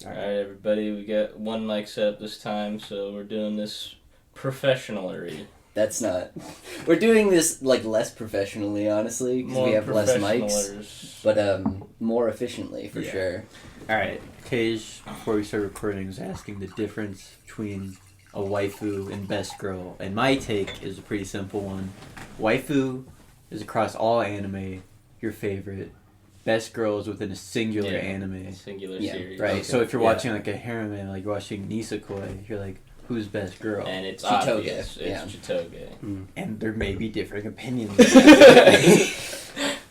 Alright, everybody, we got one mic set up this time, so we're doing this professionally. That's not... We're doing this, less professionally, honestly, because we have less mics, but, more efficiently, for sure. Alright, Tej, before we start recording, was asking the difference between a waifu and best girl, and my take is a pretty simple one. Waifu is across all anime, your favorite. Best girl is within a singular anime. Singular series. Right, okay. So if you're watching, a harem, like, you're watching Nisekoi, you're like, who's best girl? And it's Chitoge. obvious. It's Chitoge. Mm. And there may be differing opinions.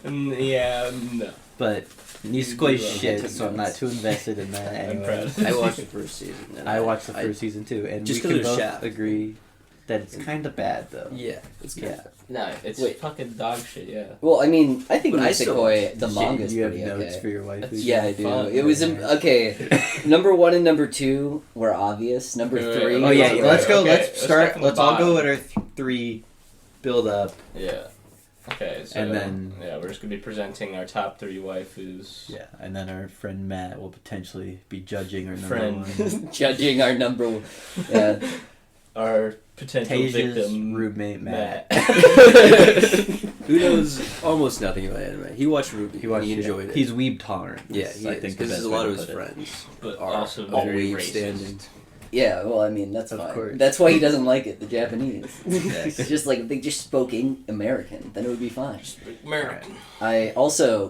No. But Nisekoi shit, so I'm not too invested in that anyway. I watched the first season. I watched the first season too, and just we can both agree that it's kind of bad, though. Yeah, it's kind of bad. No, it's fucking dog shit, yeah. Well, I mean, I think Nisekoi, the manga's you have pretty notes okay. for your wife? Yeah, I do. It was... okay, number 1 and number 2 were obvious. Number 3... Oh, yeah, let's go, okay. let's start, let's all go at our 3 build up. Yeah. Okay, so... And then... Yeah, we're just going to be presenting our top 3 waifus. Yeah, and then our friend Matt will potentially be judging our number 1. Judging our number 1. Yeah. Our potential Tasia's victim, roommate Matt. Who knows almost nothing about anime. He watched RWBY. He enjoyed it. He's weeb tolerant. Yeah, I think because a lot of his friends but are also all very weeb racist. standing. Yeah, well, I mean, that's Of fine. course. That's why he doesn't like it, the Japanese. Yes. It's just if they just spoke American, then it would be fine. American.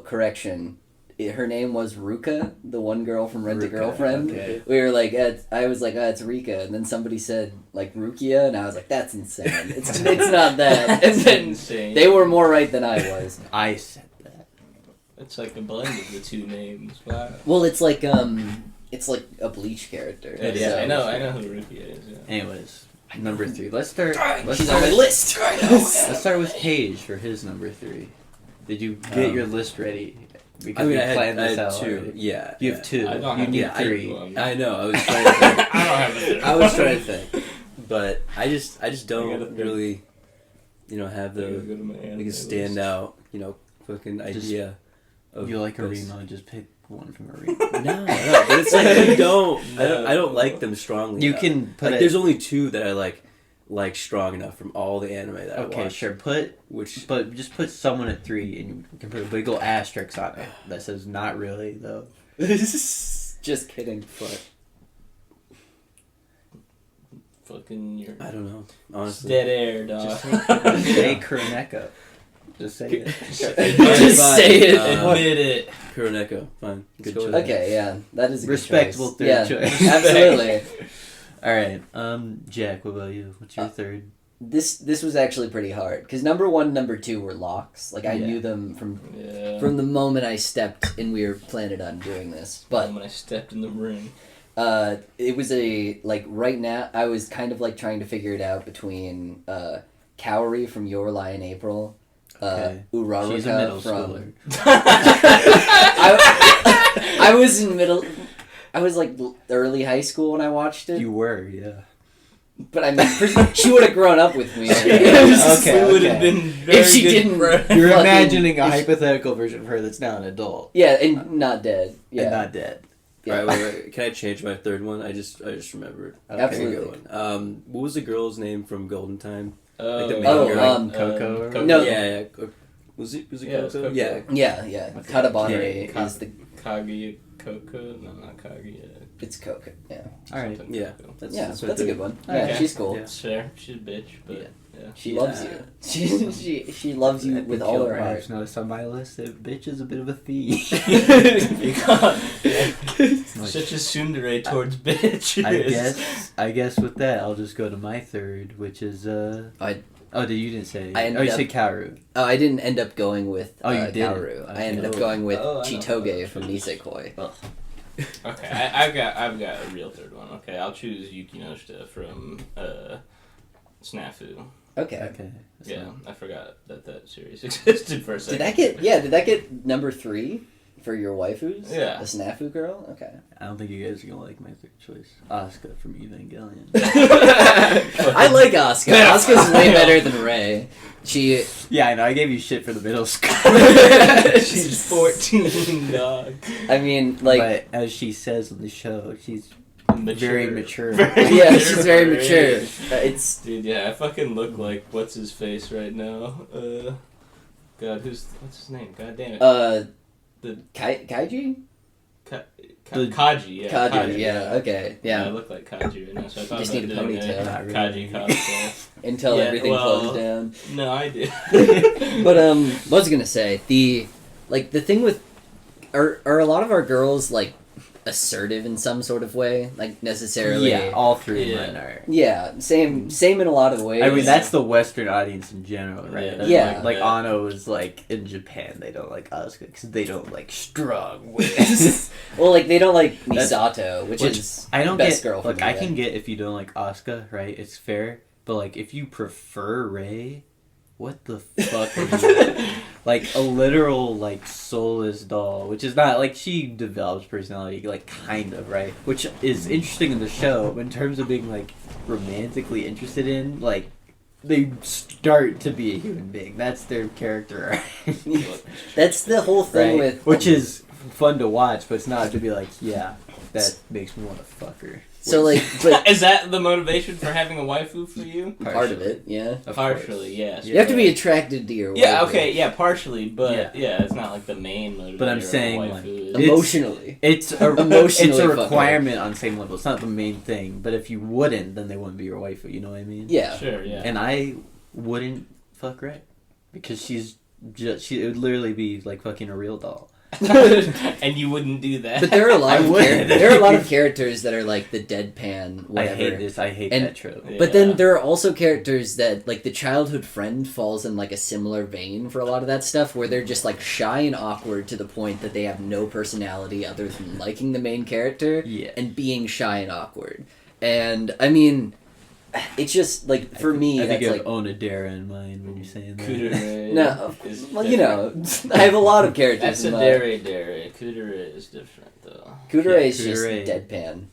Correction, her name was Ruka, the one girl from Rent a Girlfriend. Okay. We were like, I was like, it's Rika, and then somebody said, Rukia, and I was like, that's insane. It's not that. And then insane. they were more right than I was. I said that. It's like a blend of the two names. Wow. Well, it's like a Bleach character. Yeah, so. I know who Rukia is. Yeah. Anyways, number 3. Let's start. She's on my list. Let's start with Tej for his number 3. Did you get your list ready? Because we planned this out 2. already. Yeah. You have 2. You need 3. I know. I was trying to think. I don't have it. I was trying to think. But I just don't really, have the a standout, fucking idea of You like this. Arima, just pick one from Arima. No, but it's like I don't like them strongly. You enough. can put there's only 2 that I like strong enough from all the anime that I okay, watched. sure. But just put someone at 3, and you can put a big old asterisk on it that says "not really" though. Just kidding. But Fucking I don't know. Honestly, dead air, dog. Just say Kuroneko. Just say it. Just say it. Admit it. Kuroneko, fine. Good choice. Okay, yeah, that is a Respectable good choice. third choice. Absolutely. All right, Jack. What about you? What's your third? This was actually pretty hard because number 1 and number 2 were locks. I knew them from the moment I stepped and we were planning on doing this. But when I stepped in the ring, it was right now I was kind of trying to figure it out between Kaori from Your Lie in April, Uraruka She's a middle from. schooler. I was in middle. I was early high school when I watched it. You were, yeah. But I mean, she would have grown up with me. Okay. would have been very if she good didn't. friend. You're fucking- imagining a if she- hypothetical version of her that's now an adult. Yeah, and not dead. Yeah, And not dead. yeah. All right, wait. Can I change my third one? I just remembered. Okay. Absolutely. Good one. What was the girl's name from Golden Time? Oh, the main girl. Coco. Coco. No. Yeah. Was it Yeah, it was Coco? Coco. Yeah. Yeah. Katabari is the. Kaguya Coco? No, not Kaguya. It's Coco. Yeah. All right. Something Yeah. Coco. That's a good one. Okay. Yeah, she's cool. Yeah. It's fair. She's a bitch, but yeah. She loves you. She loves you with all her heart. Notice on my list that bitch is a bit of a thief. Such a tsundere towards bitches. I guess with that I'll just go to my third, which is you didn't say. You said Kaoru. Oh, I didn't end up going with Oh, you didn't? Kaoru. Okay. I ended up going with I know. Chitoge from Nisekoi. Okay, I've got a real third one. Okay, I'll choose Yukinoshita from Snafu. Okay. Yeah, I forgot that series existed for a second. Did that get number 3 For your waifus? Yeah. The snafu girl? Okay. I don't think you guys are gonna like my third choice. Asuka from Evangelion. I like Asuka. Asuka's way better than Rey. She... Yeah, I know. I gave you shit for the middle school. She's 14, dog. I mean, like... But as she says on the show, she's very mature. Yeah, she's very mature. It's... Dude, yeah, I fucking look like what's-his-face right now. God, what's his name? God damn it. The Kaiji? Kaji, yeah. Kaji, yeah, okay, yeah. I look like Kaji right now, so I thought Just about need a doing ponytail. Kaji cosplay. Until everything closes down. No, I did. But, what was I gonna say? The thing with... Are a lot of our girls, like, assertive in some sort of way? Like, necessarily... Yeah, all three of mine are. Yeah, same in a lot of ways. I mean, that's the Western audience in general, right? Yeah. Like Ano is like, in Japan, they don't like Asuka because they don't like strong women. Well, like, they don't like Misato, which is I don't best get, girl for look, me, I yeah. can get if you don't like Asuka, right? It's fair. But, like, if you prefer Rey, what the fuck are you... Like, a literal, like, soulless doll, which is not, like, she develops personality, like, kind of, right? Which is interesting in the show, but in terms of being, like, romantically interested in, like, they start to be a human being. That's their character arc. That's the whole thing right? with... Which is fun to watch, but it's not to be like, yeah, that makes me want to fuck her. So, like... But Is that the motivation for having a waifu for you? part of it, yeah. Partially, yes. You have to be attracted to your Yeah, waifu. okay, yeah, partially, but yeah, it's not like the main motivator. But I'm of a saying, waifu like, is- Emotionally. It's a Emotionally requirement on the same level. It's not the main thing. But if you wouldn't, then they wouldn't be your waifu. You know what I mean? Yeah. Sure, yeah. And I wouldn't fuck Rey because she it would literally be like fucking a real doll. And you wouldn't do that. But there are a lot of would. there are a lot of characters that are like the deadpan whatever. I hate this. I hate And- that trope. Yeah. But then there are also characters that, like, the childhood friend falls in, like, a similar vein for a lot of that stuff, where they're just, like, shy and awkward to the point that they have no personality other than liking the main character Yeah. and being shy and awkward. And, I mean, it's just, like, for me, I think that's, you like... have Onodera in mind when you're saying that. Kudere No, is well, you know, I have a lot of characters That's a in my... dere. Kudere is different, though. Kudere is Kudere. just deadpan.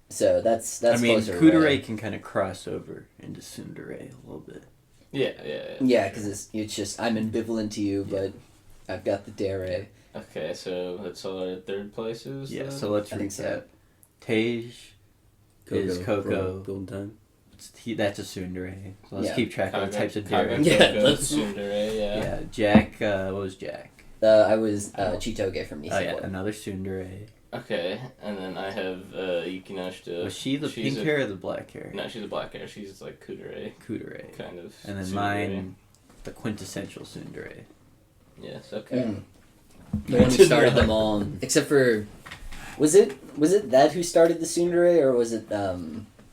So that's I mean, closer to Kudere Rey. can kind of cross over into Tsundere a little bit. Yeah. Yeah, because it's just, I'm ambivalent to you, but I've got the dere. Okay, so that's all our third places? Yeah, then? so let's I think recap. so. Tej is Coco. Golden Time. That's a Tsundere. So let's Yeah. keep track of the types of Kaga, dere. Yeah, Koko, let's- Tsundere, yeah. Yeah, Jack. What was Jack? I was Chitoge from Nisekoi. Oh yeah, another Tsundere. Okay, and then I have Yukinoshita. Was she the She's pink hair or the black hair? No, she's a black hair. She's like Kudere, Kudere. kind of. And then Tsundere. mine, the quintessential Tsundere. Yes, okay. Mm. The one who started them all. Except for... Was it that who started the Tsundere, or was it,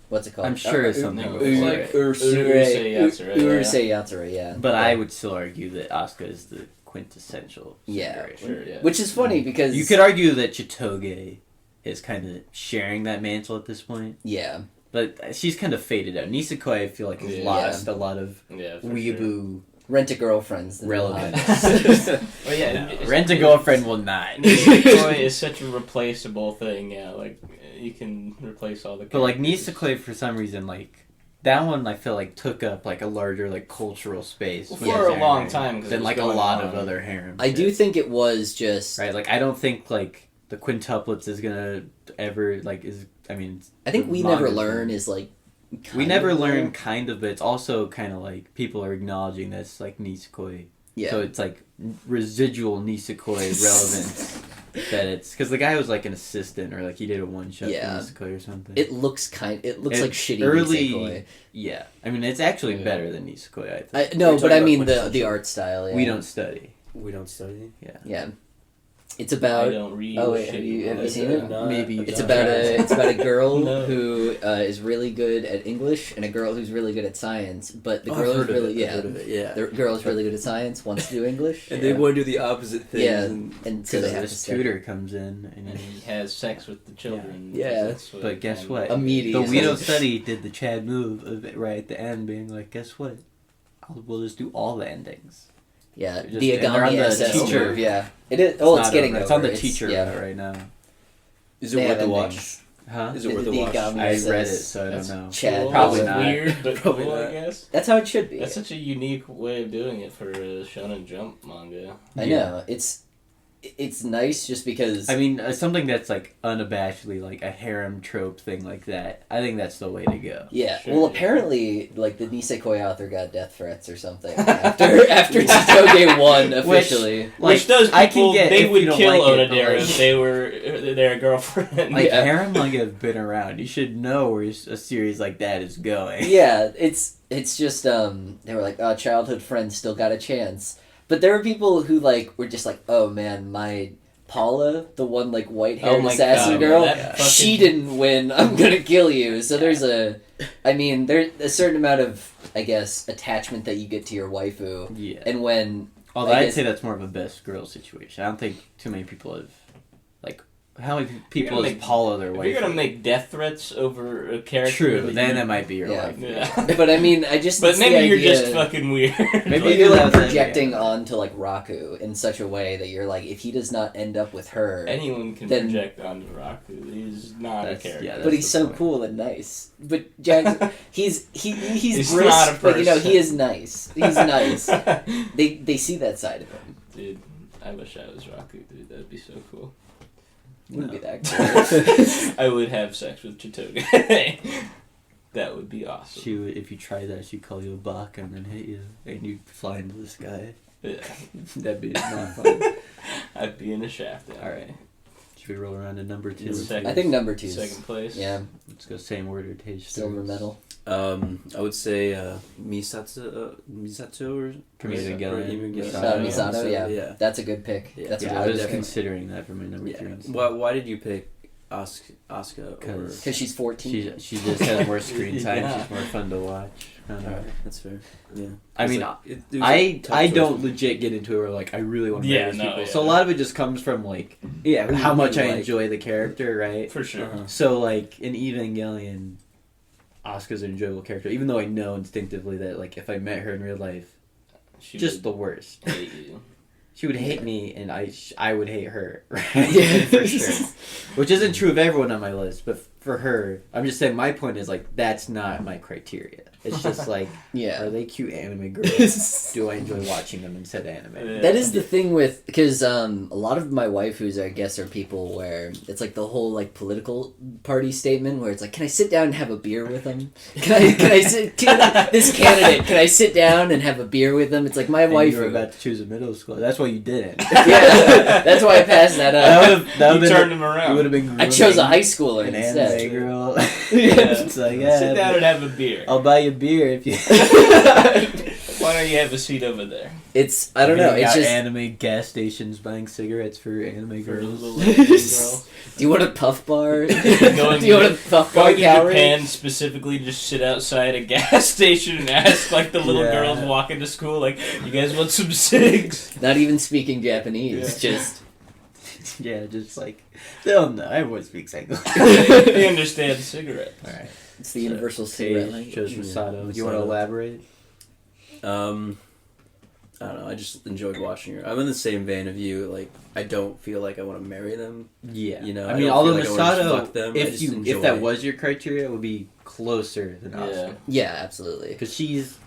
what's it called? I'm sure it's something no, before it's it. like Urusei Yatsura, yeah. Urusei Yatsura, yeah. But I would still argue that Asuka is the quintessential Yeah. Tsundere. Sure, yeah. Which is funny, because... You could argue that Chitoge is kind of sharing that mantle at this point. Yeah. But she's kind of faded out. Nisekoi, I feel like, has Yeah. lost a lot of Yeah, for weeaboo Rent-a-girlfriends. relevance. Sure. Well, yeah, No, Rent a girlfriend will not. Nisekoi is such a replaceable thing, yeah, like, you can replace all the But like characters. Nisekoi, for some reason, like that one, I feel like took up like a larger like cultural space Well, when for it was a long airing time, 'cause it than was like a going lot on. of other harems. I do think it was just... Right, like I don't think like the quintuplets is gonna ever like is. I mean, I think the We Never manga's Learn gonna- is like... We kind never of learn there. kind of, but it's also kind of like people are acknowledging that's like Nisekoi. Yeah. So it's like residual Nisekoi relevance that it's because the guy was like an assistant or like he did a one shot Yeah. for Nisekoi or something. It looks like shitty early. Nisekoi. Yeah, I mean it's actually Yeah. better than Nisekoi. I think. No, We're but I talking mean about the art style. Yeah. We don't study. We don't study. Yeah. It's I about... don't read. Oh, wait, shit have you like seen that. it? No, Maybe you It's don't. about a girl No. who is really good at English and a girl who's really good at science. But the Oh, girl I've who's heard of really it. I've heard of it, yeah. the girl who's really good at science wants to do English. And they want to do the opposite things. Yeah, And and so So they have to this study. tutor comes in and And he has sex with the children. Yeah. That's what But guess kind what? of- The Immediately. Weedo study did the Chad move of it right at the end, being like, "Guess what? We'll just do all the endings." Yeah, Just- the and they're on Agami the SS teacher. curve. Yeah, it is. Oh, it's getting over. over. It's on the teacher yeah. route right now. Is it They worth have the watch? endings. Huh? Is it worth the The watch? Agami I SS. read it, so I don't know. Chad, Cool. Probably It's not. weird, but Probably cool, I not. guess. That's how it should be. That's such a unique way of doing it for a Shonen Jump manga. I know. It's nice just because. I mean, something that's like unabashedly like a harem trope thing like that. I think that's the way to go. Yeah. Sure, Well, yeah. apparently, like the Nisekoi author got death threats or something after Chitoge won officially. Which those people, I can get they if would you don't kill like it, but, Onodera like- if they were their girlfriend. Like Yeah. harem manga have been around. You should know where a series like that is going. Yeah, it's just they were like, oh, childhood friends still got a chance. But there were people who like were just like, oh man, my Paula, the one like white haired Oh my assassin God, girl, that fucking- she didn't win. I'm gonna kill you. So there's there's a certain amount of, I guess, attachment that you get to your waifu, Yeah. and when Although I I'd guess- say that's more of a best girl situation. I don't think too many people have, like, how many You're people gonna has make- Paula their If wife? you're gonna make death threats over a character, True, then that might be your Yeah. wife. Yeah. but I mean, I just But it's maybe the you're idea- just fucking weird. Maybe Maybe you you're like have that, projecting yeah. onto like Raku in such a way that you're like, if he does not end up with her, Anyone can Then- project onto Raku. He's not a That's- character. yeah, but he's the so point. cool and nice. But Jack, he's He's brisk, not a but you know person. he is nice. He's nice. They see that side of him. Dude, I wish I was Raku, dude. That'd be so cool. Wouldn't No. be that cool. I would have sex with Chitoge. That would be awesome. She would, if you try that, she'd call you a baka and then hit you, and you'd fly into the sky. Yeah. That'd be not fun. I'd be in a shaft. All right. Should we roll around to number 2? Second. I think number 2's Second place. yeah, Let's go same order. Taste silver medal. I would say Misato or From or Evangelion. Evangelion. Misato, yeah. yeah. That's a good pick. Yeah. That's Yeah, a I good was pick. considering that for my number 3. Why did you pick Asuka? Because She's 14. She just has more screen time. Yeah. She's more fun to watch. I don't know. Alright, that's fair. Yeah. I mean, it was a tough I choice. don't legit get into it where like I really want to Yeah, marry these no, people. yeah. So a lot of it just comes from like Yeah, how much I like- enjoy the character, right? For sure. Uh-huh. So like in Evangelion, Asuka's an enjoyable character, even though I know instinctively that like if I met her in real life, She just would the worst. hate you. She would hate me, and I would hate her, right? Yeah. For sure. Which isn't true of everyone on my list, but for her, I'm just saying my point is like that's not my criteria. It's just like, Yeah. are they cute anime girls? Do I enjoy watching them instead of anime? Yeah. That is the thing with, because a lot of my waifus, I guess, are people where it's like the whole like political party statement where it's like, can I sit down and have a beer with them? This candidate, can I sit down and have a beer with them? It's like my And waifu. you were about to choose a middle school. That's why you didn't. Yeah, that's why I passed that up. You turned him around. You would have been. I chose a grooming high schooler an instead. anime girl. Yeah. It's like, yeah, Sit down and have a beer. I'll buy you beer if you. Why don't you have a seat over there? It's, I don't know, Hitting it's out just, anime gas stations buying cigarettes for anime For a girls. little Asian girl. do you want a puff bar? Do Going you want a puff bar Going to calorie? Japan specifically, just sit outside a gas station and ask like the little Yeah. girls walking to school, like, "You guys want some cigs?" Not even speaking Japanese, Yeah. just... Yeah, just like they'll know. Everyone speaks English. They understand cigarettes. All right. It's the universal cigarette Sage language. chose Masato. Do you want to Masato. elaborate? I don't know. I just enjoyed watching her. I'm in the same vein of you. Like, I don't feel like I want to marry them. Yeah. You know, I I mean, don't although feel like I wanna just fuck Masato, them. I if just you enjoy- if that was your criteria, it would be closer than Yeah. Asuka. Yeah, absolutely. Because she's,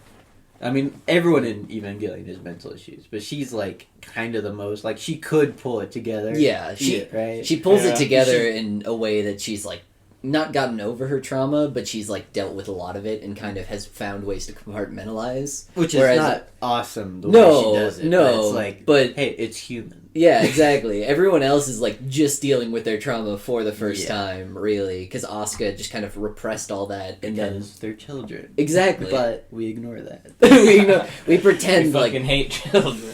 I mean, everyone in Evangelion has mental issues, but she's like kind of the most like she could pull it together. Yeah, she right. she pulls Yeah. it together in a way that she's like not gotten over her trauma, but she's like dealt with a lot of it and kind of has found ways to compartmentalize. Which is Whereas- not awesome the way No, she does it. no, but it's like, but- hey, it's human. Yeah, exactly. Everyone else is like just dealing with their trauma for the first Yeah. time, really, because Asuka just kind of repressed all that, and then Because they're children. exactly. But we ignore that. we We pretend like fucking hate children.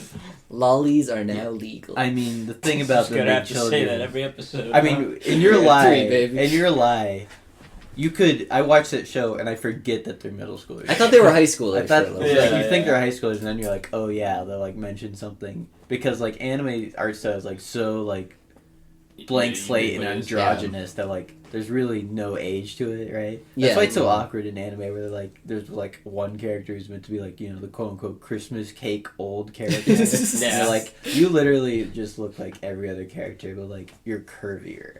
lollies are now legal. I mean, the thing about Just the gonna big have to children. say that every episode. I mean, in your Yeah, lie, three, baby. in your lie, you could. I watched that show and I forget that they're middle schoolers. I thought they were high schoolers. I thought for a little like, bit. Yeah, you think yeah. they're high schoolers, and then you're like, oh yeah, they'll like mention something because like anime art style is like so like blank slate and Everybody's- androgynous that like there's really no age to it, right? Yeah. That's why it's so awkward in anime where there's one character who's meant to be the quote unquote Christmas cake old character. Yeah. And you literally just look like every other character, but you're curvier.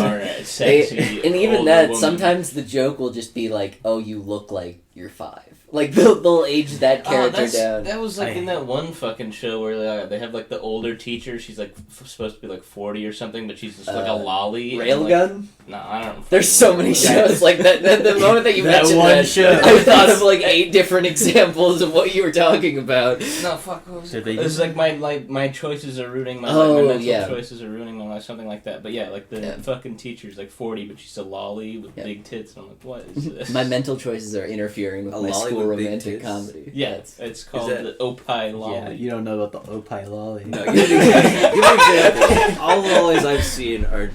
Alright, sexy. And even older that, woman. sometimes the joke will just be oh, you look like you're 5. They'll age that character down. That was in that one fucking show where they have the older teacher. She's supposed to be 40 or something, but she's just a lolly. Railgun? No, I don't know. There's so many shows like that. The moment that you That mentioned one that, show. I thought of 8 different examples of what you were talking about. No, fuck. What was So it? they It's just- my choices are ruining my Oh, my mental yeah. choices are ruining my life, something like that. But yeah, the fucking teacher's 40, but she's a lolly with big tits, and I'm what is this? My mental choices are interfering with A my lolly school with big romantic tits? comedy. Yeah, That's- it's called that- the Opie lolly. Yeah, you don't know about the Opie lolly. No, give an example. All the lollies I've seen are,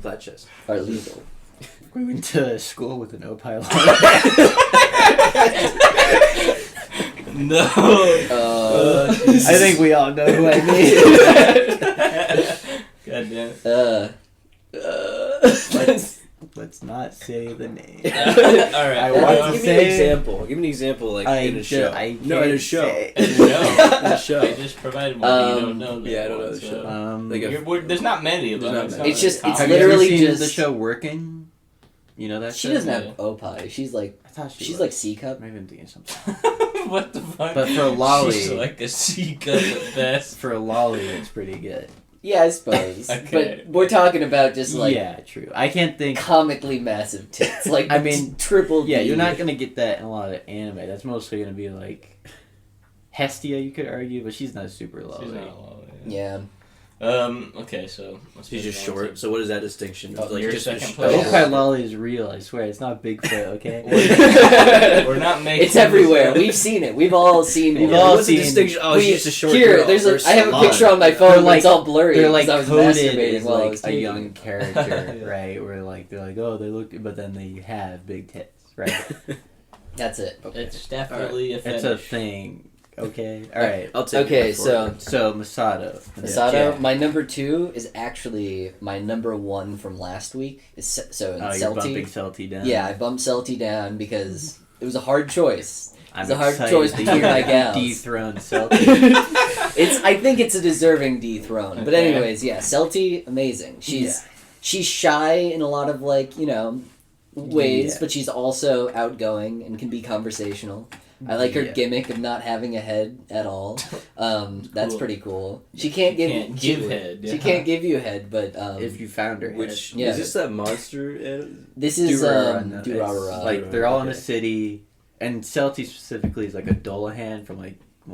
flat chest. are legal. We went to school with an Opie lolly. No. I think we all know who I mean. God damn it. Let's not say the name. Alright. I want to Give me say- an example. Give me an example, in a show. No, in a show. In a show. show. I just provided one. You don't know that. Yeah, I don't know one, the so- show. There's not many of them. There's not many. It's just, it's Have literally you ever seen just... the show Working? You know that She show? doesn't Yeah. have opie. She's I thought she's was. C-cup. Maybe I'm thinking something. What the fuck? But for a lolly- She's a C-cup at best. For a lolly, it's pretty good. Yeah, I suppose. Okay. But we're talking about just yeah, true. I can't think. comically massive tits. I mean, triple Yeah, D. you're not gonna get that in a lot of anime. That's mostly gonna be Hestia, you could argue, but she's not super lolly. She's not a lolly. Yeah. Okay, so let's She's move just on short. to- So what is that distinction? Oh, your just second a place. The short- Opie lolly is real, I swear. It's not Bigfoot, okay? We're not making. It's everywhere. We've seen it. We've all seen We've it. all What's the seen- distinction? Oh, she's just a short Here, girl. there's versus I have a lolly. picture on my phone, but it's all blurry. They're 'cause I was coded masturbating as while I was a taking young it. character, right? Where they're oh, they look, but then they have big tits, right? That's it. Okay. It's definitely a fetish. It's a thing. Okay. All right. I'll take Okay, it. so Masato. Masato, Yeah. my number 2 is actually my number 1 from last week. So Oh, you're Celti. bumping Celti down. Yeah, I bumped Celti down because it was a hard choice. I'm It's a hard excited choice that between you're my gonna gals. dethrone Celti. I think it's a deserving dethrone. But Okay. anyways, yeah, Celti, amazing. She's shy in a lot of ways, Yeah. but she's also outgoing and can be conversational. I like her Yeah. gimmick of not having a head at all. That's Cool. pretty cool. She can't give head. She can't give you a head, but If you found her, Which Yeah. is this that monster? this is Durarara. Durarara. They're all in a Okay. city, and Celti specifically is a Dullahan from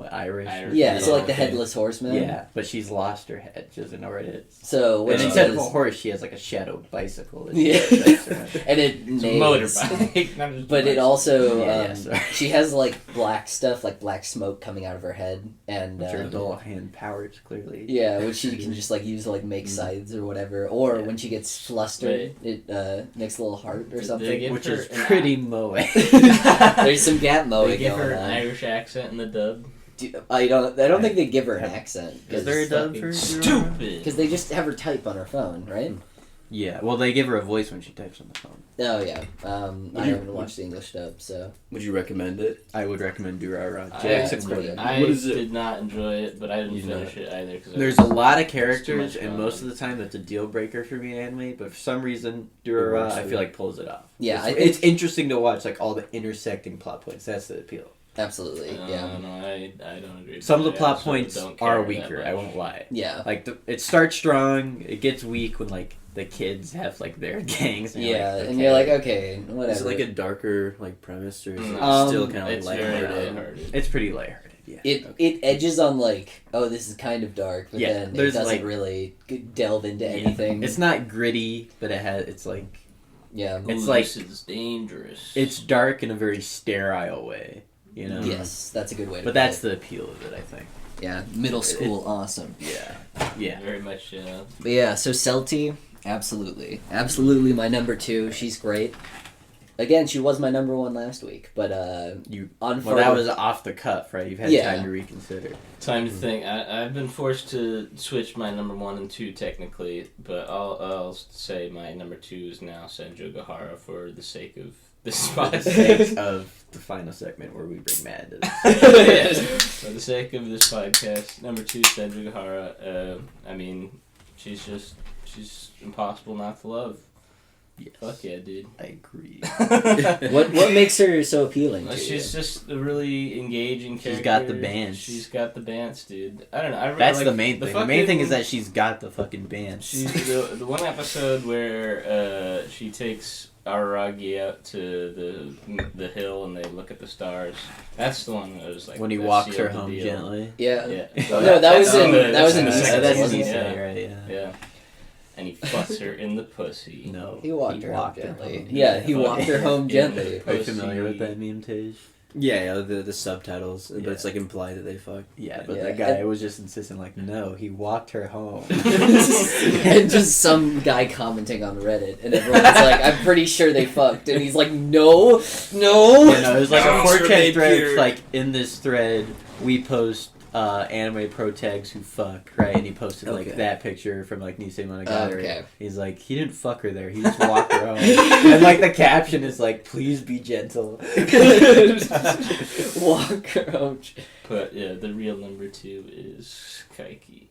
Irish. Irish. Yeah, so the okay. headless horseman. Yeah, but she's lost her head. She doesn't know where it is. So what And she instead of a does, horse, she has a shadow bicycle. That Yeah. she drives around. and it It's a neighs. motorbike. not just a But it bicycle. also, Yeah, sorry. she has black stuff, black smoke coming out of her head, and Which are Dullahan powers, clearly. yeah, which she can just use to make scythes or whatever. Or Yeah. when she gets flustered, it makes a little heart or Did they something. give Which her is an pretty moe. There's some gap They mowing give her going an on. Irish accent in the dub. I don't think they give her an accent. Is there a dub for Stupid. Because they just have her type on her phone, right? Yeah, well, they give her a voice when she types on the phone. Oh yeah. I haven't watched the English dub, so Would you recommend it? I would recommend Durarara. I- Yeah, Jackson it's pretty would. good. I What is it? did not enjoy it, but I didn't You finish it either. Cause There's a lot of It's characters, too much and fun. most of the time that's a deal breaker for me in anime. But for some reason, It Durarara, works I for feel you. pulls it off. Yeah, it's interesting to watch all the intersecting plot points. That's the appeal. absolutely, yeah, No, I don't agree. Some of the I plot also points don't care are that weaker. much. I won't lie. yeah. It starts strong. It gets weak when the kids have their gangs. And Yeah, you're and you're okay, whatever. Is it a darker premise, or is it Mm. still kind of It's very lighthearted? lighthearted. It's pretty lighthearted. Yeah. It edges on oh, this is kind of dark, but Yeah, then it there's, doesn't really delve into anything. It's not gritty, but it's yeah. It's Ooh, like- this is dangerous. it's dark in a very sterile way. Yes, that's a good way to But put that's it. the appeal of it, I think. Yeah, middle school, awesome. Yeah. Yeah. very much. But yeah, so Celti, absolutely my number 2. She's great. Again, she was my number one last week, but that was off the cuff, right? You've had time to reconsider. Time to think. I've been forced to switch my number 1 and 2 technically, but I'll say my number 2 is now Senjo Gahara for the sake of this podcast. Of the final segment where we bring Matt into this. Yes. For the sake of this podcast, number 2 Senjo Gahara. I mean, she's impossible not to love. Yes. Fuck yeah, dude. I agree. What makes her so appealing to She's just a really engaging character. She's got the bands. She's got the bands, dude. I don't know. I really That's like the main thing. The main thing is that she's got the fucking bands. She's the one episode where she takes Araragi out to the hill and they look at the stars. That's the one that was like when he walks her home gently. Yeah. So no, that was in Issei, Issei, wasn't it? it? Right? Yeah. And he fucks her in the pussy. No. He walked her home gently. Yeah, he walked her home gently. Are you familiar with that meme, Tej? Yeah, the subtitles, but it's like implied that they fuck. Yeah, but that guy was just insisting, like, no, he walked her home. And just some guy commenting on Reddit, and everyone's like, I'm pretty sure they fucked, and he's like, no. Yeah, no, it was like a 4chan thread, like, in this thread, we post anime pro tags who fuck, right? And he posted like that picture from like Nisei Monogatari. Okay. He's like, he didn't fuck her there, he just walked her home. And like the caption is like, please be gentle. Walk her home. But yeah, the real number 2 is Kaiki.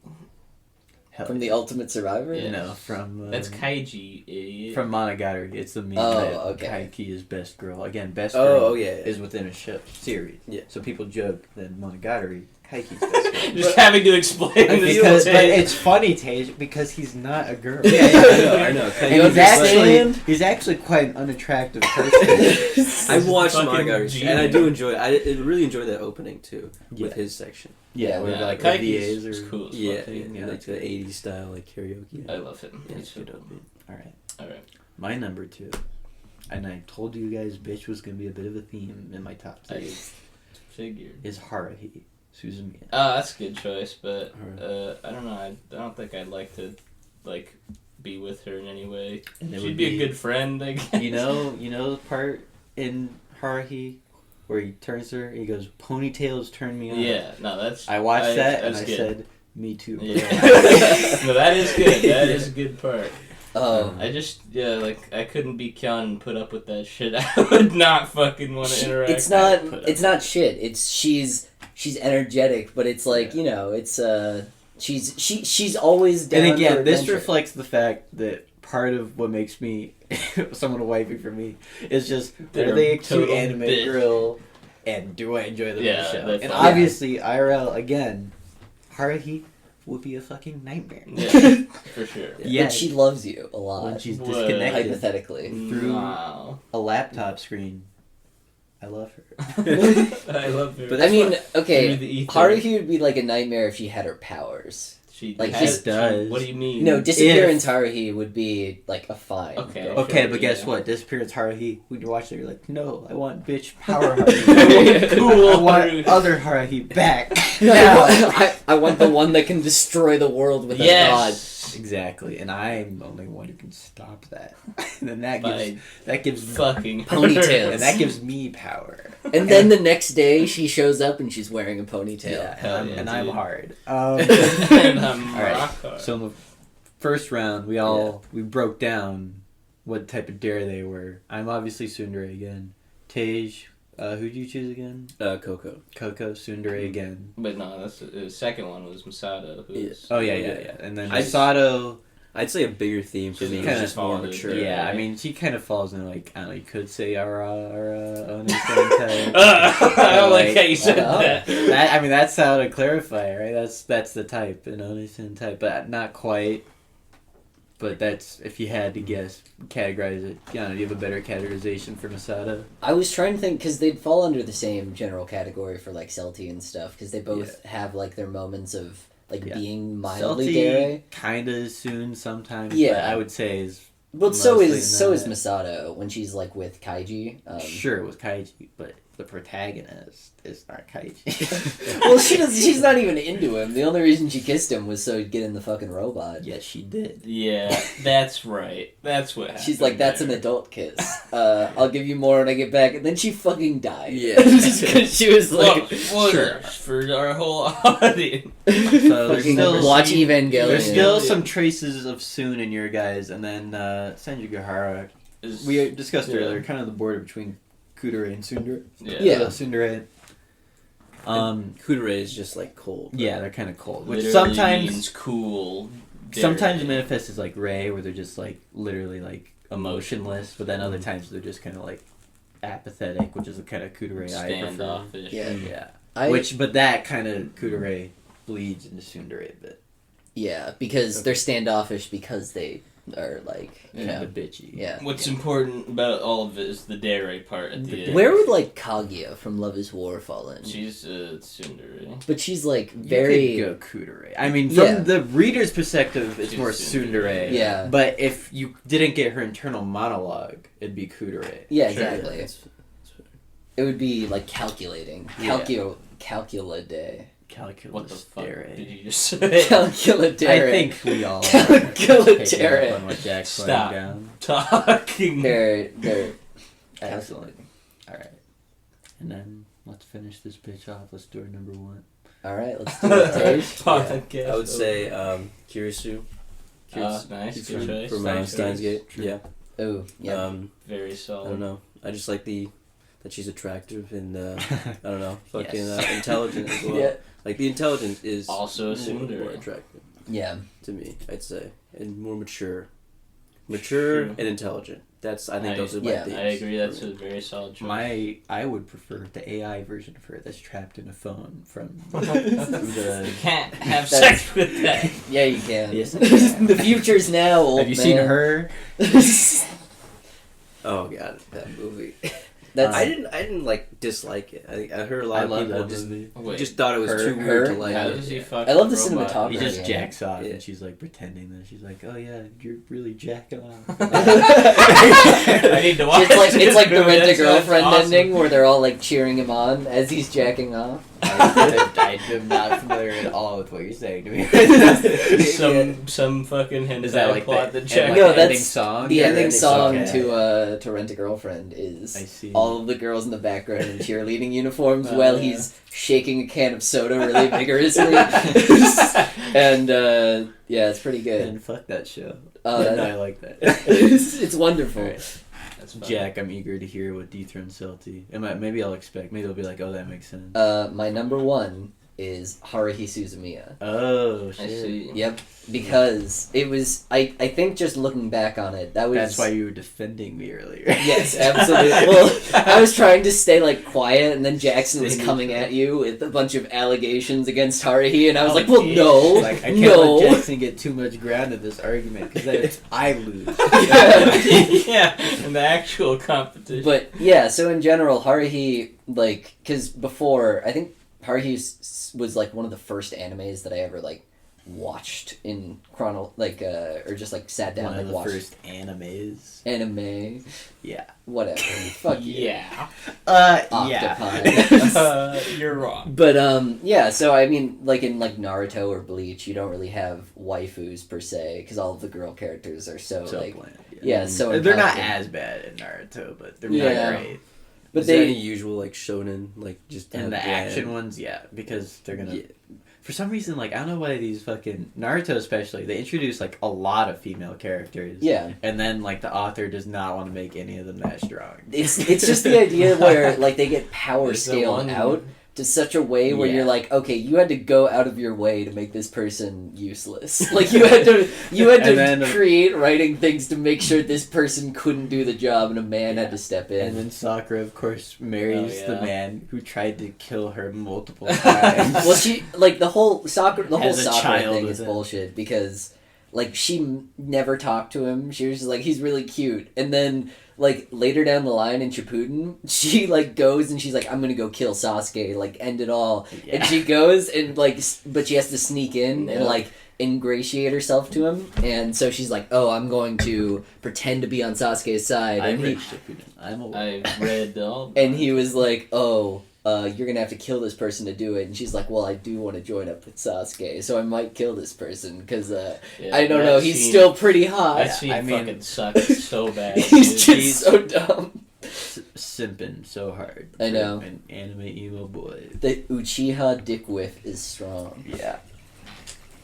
From The Ultimate Survivor? Yeah. No, from... That's Kaiji, idiot. From Monogatari. It's the meme that Kaiki is best girl. Again, best girl is within a series. Yeah. So people joke that Monogatari, Kaiki's best girl. Just having to explain Because, but it's funny, Tej, because he's not a girl. Yeah, I know. And he's actually quite an unattractive person. I've watched Monogatari, and I do enjoy. I really enjoy that opening too, with his section. Yeah, with like Kaiki's VAs or cool. Yeah, like the '80s style, like karaoke. I love him. Yeah, He's so good. cool. All right. My My number 2, and I told you guys, bitch was gonna be a bit of a theme in my top 3. Figured. Is Haruhi Suzumiya. Oh, that's a good choice, but I don't know. I don't think I'd like to like be with her in any way. She'd be a good friend, I guess. You know the part in Haruhi where he turns to her, he goes, "Ponytails turn me on." Yeah, no, that's. I watched that and I good. said, "Me too." Bro. Yeah. No, that is good. That is a good part. I just I couldn't be Kyon and put up with that shit. I would not fucking want to interact. It's not shit. It's she's energetic, but it's like it's she's always down. And again, for this adventure. reflects the fact that part of what makes me someone a wifey for me is just are they a cute anime girl, and do I enjoy the show? And obviously, IRL again, Haruhi would be a fucking nightmare. Yeah, for sure. Yeah, but she loves you a lot. When she's disconnected hypothetically through a laptop screen. I love her. I love her. But I mean, okay, Haruhi would be like a nightmare if she had her powers. She does. What do you mean? No, Disappearance Haruhi would be like a fine. Okay, but guess what? Disappearance Haruhi, when you watch it, you're like, no, I want bitch power Haruhi. Cool. I want other Haruhi back. I want the one that can destroy the world with a god. Exactly, and I'm the only one who can stop that. And then that gives fucking ponytails, and that gives me power. And then the next day she shows up and she's wearing a ponytail. And I'm hard. And I'm all right. hard. So in the first round, we broke down what type of dare they were. I'm obviously Tsundere again. Tej, who'd you choose again? Coco, Tsundere again. But no, that's the second one was Masato. Yeah. And then Masato. I'd say a bigger theme for me is just more mature. Yeah, I mean, she kind of falls in like, I don't know, you could say Oni-san. I don't like how you said that. I mean, that's how to clarify, right? That's the type, an Oni-san type, but not quite. But that's, if you had to guess, categorize it. Do you have a better categorization for Masato? I was trying to think, because they'd fall under the same general category for like Celti and stuff, because they both have like their moments of being mildly dare. Kinda soon sometimes. Yeah, but I would say is. But so is Masato when she's like with Kaiji. Sure, with Kaiji, but the protagonist is not Kaiji. Well, she's not even into him. The only reason she kissed him was so he'd get in the fucking robot. Yes, she did. Yeah, that's right. That's what happened. She's like, that's an adult kiss. I'll give you more when I get back. And then she fucking died. Yeah. Because she was like... Sure. For our whole audience. So there's Fucking still watch some, Evangelion. There's still some traces of Soon in your guys, and then Senjugahara. We discussed earlier, kind of the border between Kudere and Tsundere. Yeah. Tsundere. Kudere is just like cold. Yeah, they're kind of cold. Which Literally sometimes means cool. Sometimes it manifests as like Rei, where they're just like literally like emotionless, but then other times they're just kind of like apathetic, which is the kind of Kudere I prefer. Standoffish. Yeah. But that kind of Kudere bleeds into Tsundere a bit. Yeah, because they're standoffish because they are like, you know, bitchy. Yeah. What's important about all of it is the dere part at the end. Where would like Kaguya from Love Is War fall in? She's tsundere. But she's like very... You could go Kudere. I mean, from the reader's perspective, it's She's more tsundere. Tsundere. Yeah. But if you didn't get her internal monologue, it'd be Kudere. Yeah, Sure. exactly. It would be like calculating. Calculade. Calculus What the fuck dere. did you just say? Calculadere. I think we all Calculadere. on what Jack's Stop. laying down. Talking. They're Excellent. Alright. And then let's finish this bitch off. Let's do our number one. Alright, let's do it. Tage. Podcast. I would say Kirisu. Nice. Good choice. From Nice Steins choice. Gate. Yeah. Oh, yeah. Very I solid. don't know. I just like that she's attractive and I don't know, fucking Yes. intelligent as well. Yeah. Like the intelligence is Also a more tsundere. attractive Yeah. to me, I'd say, and more mature True. and intelligent. That's I think those are my yeah, themes. I agree. That's for a me. very solid choice. I would prefer the AI version of her that's trapped in a phone from You the... can't have That's- sex with that. Yeah, you can. Yes, I can. The future's now, old Have you man. seen her? Oh god, that movie. That's I didn't like dislike it. I heard a lot I of love people that just movie. Wait, just thought it was Her- too weird her? to like. how it. does he Yeah. fuck I love the a robot? cinematography. He just Yeah. jacks off, Yeah. and she's like pretending that she's like, "Oh yeah, you're really jacking off." I need to watch it's like the this movie. Rent a That sounds Girlfriend awesome. ending where they're all like cheering him on as he's jacking off. I am not familiar at all with what you're saying to me. Some fucking hentai Is that like plot the, that check. like No, the that's ending song? The Yeah, ending ending song song. to Rent a Girlfriend is I see. all of the girls in the background in cheerleading uniforms Oh, while yeah. he's shaking a can of soda really vigorously. And yeah, it's pretty good. And fuck that show. Oh, no, that- I like that. it's wonderful. Alright. That's fine. Jack, I'm eager to hear what dethrones Celty. Maybe I'll expect. Maybe they'll be like, "Oh, that makes sense." My number one is Haruhi Suzumiya. Oh shit! I see. Yep, because it was. I think just looking back on it, that was. That's why you were defending me earlier. Yes, absolutely. Well, I was trying to stay like quiet, and then Jackson was Stay coming at you with a bunch of allegations against Haruhi, and I was Oh, like, "Well, yeah. no, Like I can't no." let Jackson get too much ground in this argument because then I lose. Yeah, in the actual competition. But yeah, so in general, Haruhi, like, because before, I think Haruhi was like one of the first animes that I ever like watched in or just like sat down One and of the watched first animes. anime, Yeah. whatever. Fuck you. yeah. Octopi. You're wrong. But yeah, so I mean, like in like Naruto or Bleach, you don't really have waifus per se because all of the girl characters are so like bland. yeah, so They're not incompetent. as bad in Naruto, but they're Yeah. not great. But Is there they any usual like shonen like just And the bland- action ones, yeah, because they're gonna. Yeah. For some reason, like I don't know why these fucking Naruto especially, they introduce like a lot of female characters. yeah. And then like the author does not want to make any of them that strong. It's just the idea where like they get power There's the scaled one- out to such a way where Yeah. you're like, okay, you had to go out of your way to make this person useless. Like you had to And then- create writing things to make sure this person couldn't do the job and a man had to step in. And then Sakura, of course, marries Oh, yeah. the man who tried to kill her multiple times. Well, she like the whole Sakura As a child thing with is him. bullshit because like she never talked to him. She was just like he's really cute, and then like later down the line in Shippuden, she like goes and she's like I'm gonna go kill Sasuke, like end it all, Yeah. and she goes and like but she has to sneak in and Yeah. like ingratiate herself to him, and so she's like, "Oh, I'm going to pretend to be on Sasuke's side." And I read all. and he was like, "Oh, you're gonna have to kill this person to do it." And she's like, "Well, I do want to join up with Sasuke, so I might kill this person because I don't know, he's still pretty hot." That scene fucking sucks so bad. He's just so dumb. Simping so hard. I know. An anime emo boy. The Uchiha dick whiff is strong. Yeah.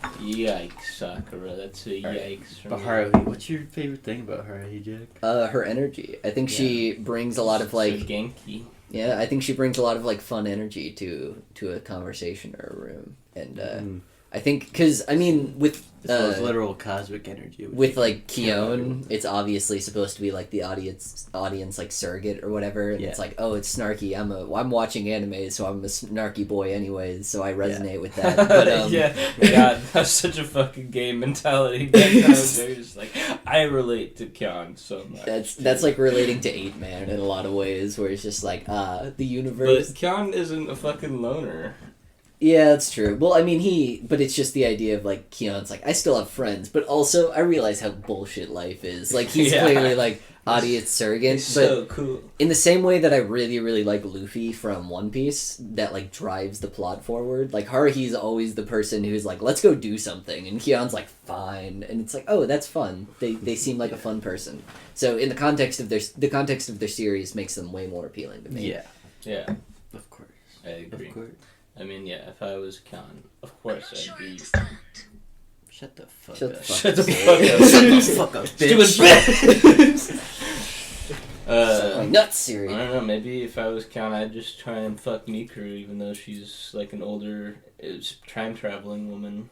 Yikes, Sakura. That's a yikes. But Haruhi, what's your favorite thing about Haruhi, Jack? Her energy. I think she brings a lot of like. So Genki. Yeah, I think she brings a lot of like fun energy to a conversation or a room, and I think because I mean with literal cosmic energy with like Kion, it's obviously supposed to be like the audience like surrogate or whatever, and it's like, oh, it's snarky. I'm watching anime, so I'm a snarky boy anyways, so I resonate with that. But, God, that's such a fucking game mentality. Just like I relate to Kion so much. That's like relating to 8-Man in a lot of ways, where it's just like the universe. But Kion isn't a fucking loner. Yeah, that's true. Well, I mean, but it's just the idea of, like, Keon's like, I still have friends, but also I realize how bullshit life is. Like, he's clearly, like, audience surrogate. It's but so cool. In the same way that I really, really like Luffy from One Piece, that, like, drives the plot forward. Like, Haruhi's always the person who's like, let's go do something, and Keon's like, fine. And it's like, oh, that's fun. They seem like a fun person. So, in the context of their series makes them way more appealing to me. Yeah. Of course. I agree. Of course. I mean, yeah, if I was Kion, of course I'd be... Shut the fuck Shut up. the fuck Shut the fuck up, bitch. Stupid Not serious. I don't know, maybe if I was Kion, I'd just try and fuck Mikuru, even though she's like an older, time-traveling woman.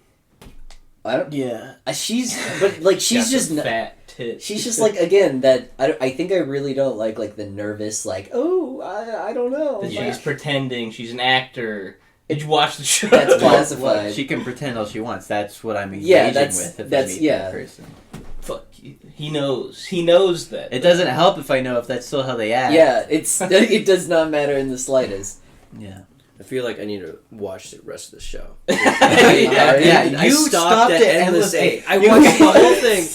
I don't... Yeah. She's just... fat tits. She's just like, again, that I think I really don't like the nervous, like, oh, I don't know. That she's pretending, she's an actor. Did you watch the show? That's classified. She can pretend all she wants. That's what I'm engaging Yeah, with if I meet that person. Fuck you. He knows. He knows that. It doesn't help if I know if that's still how they act. Yeah, it does not matter in the slightest. Yeah. I feel like I need to watch the rest of the show. You stopped at Endless 8. I watched the whole thing.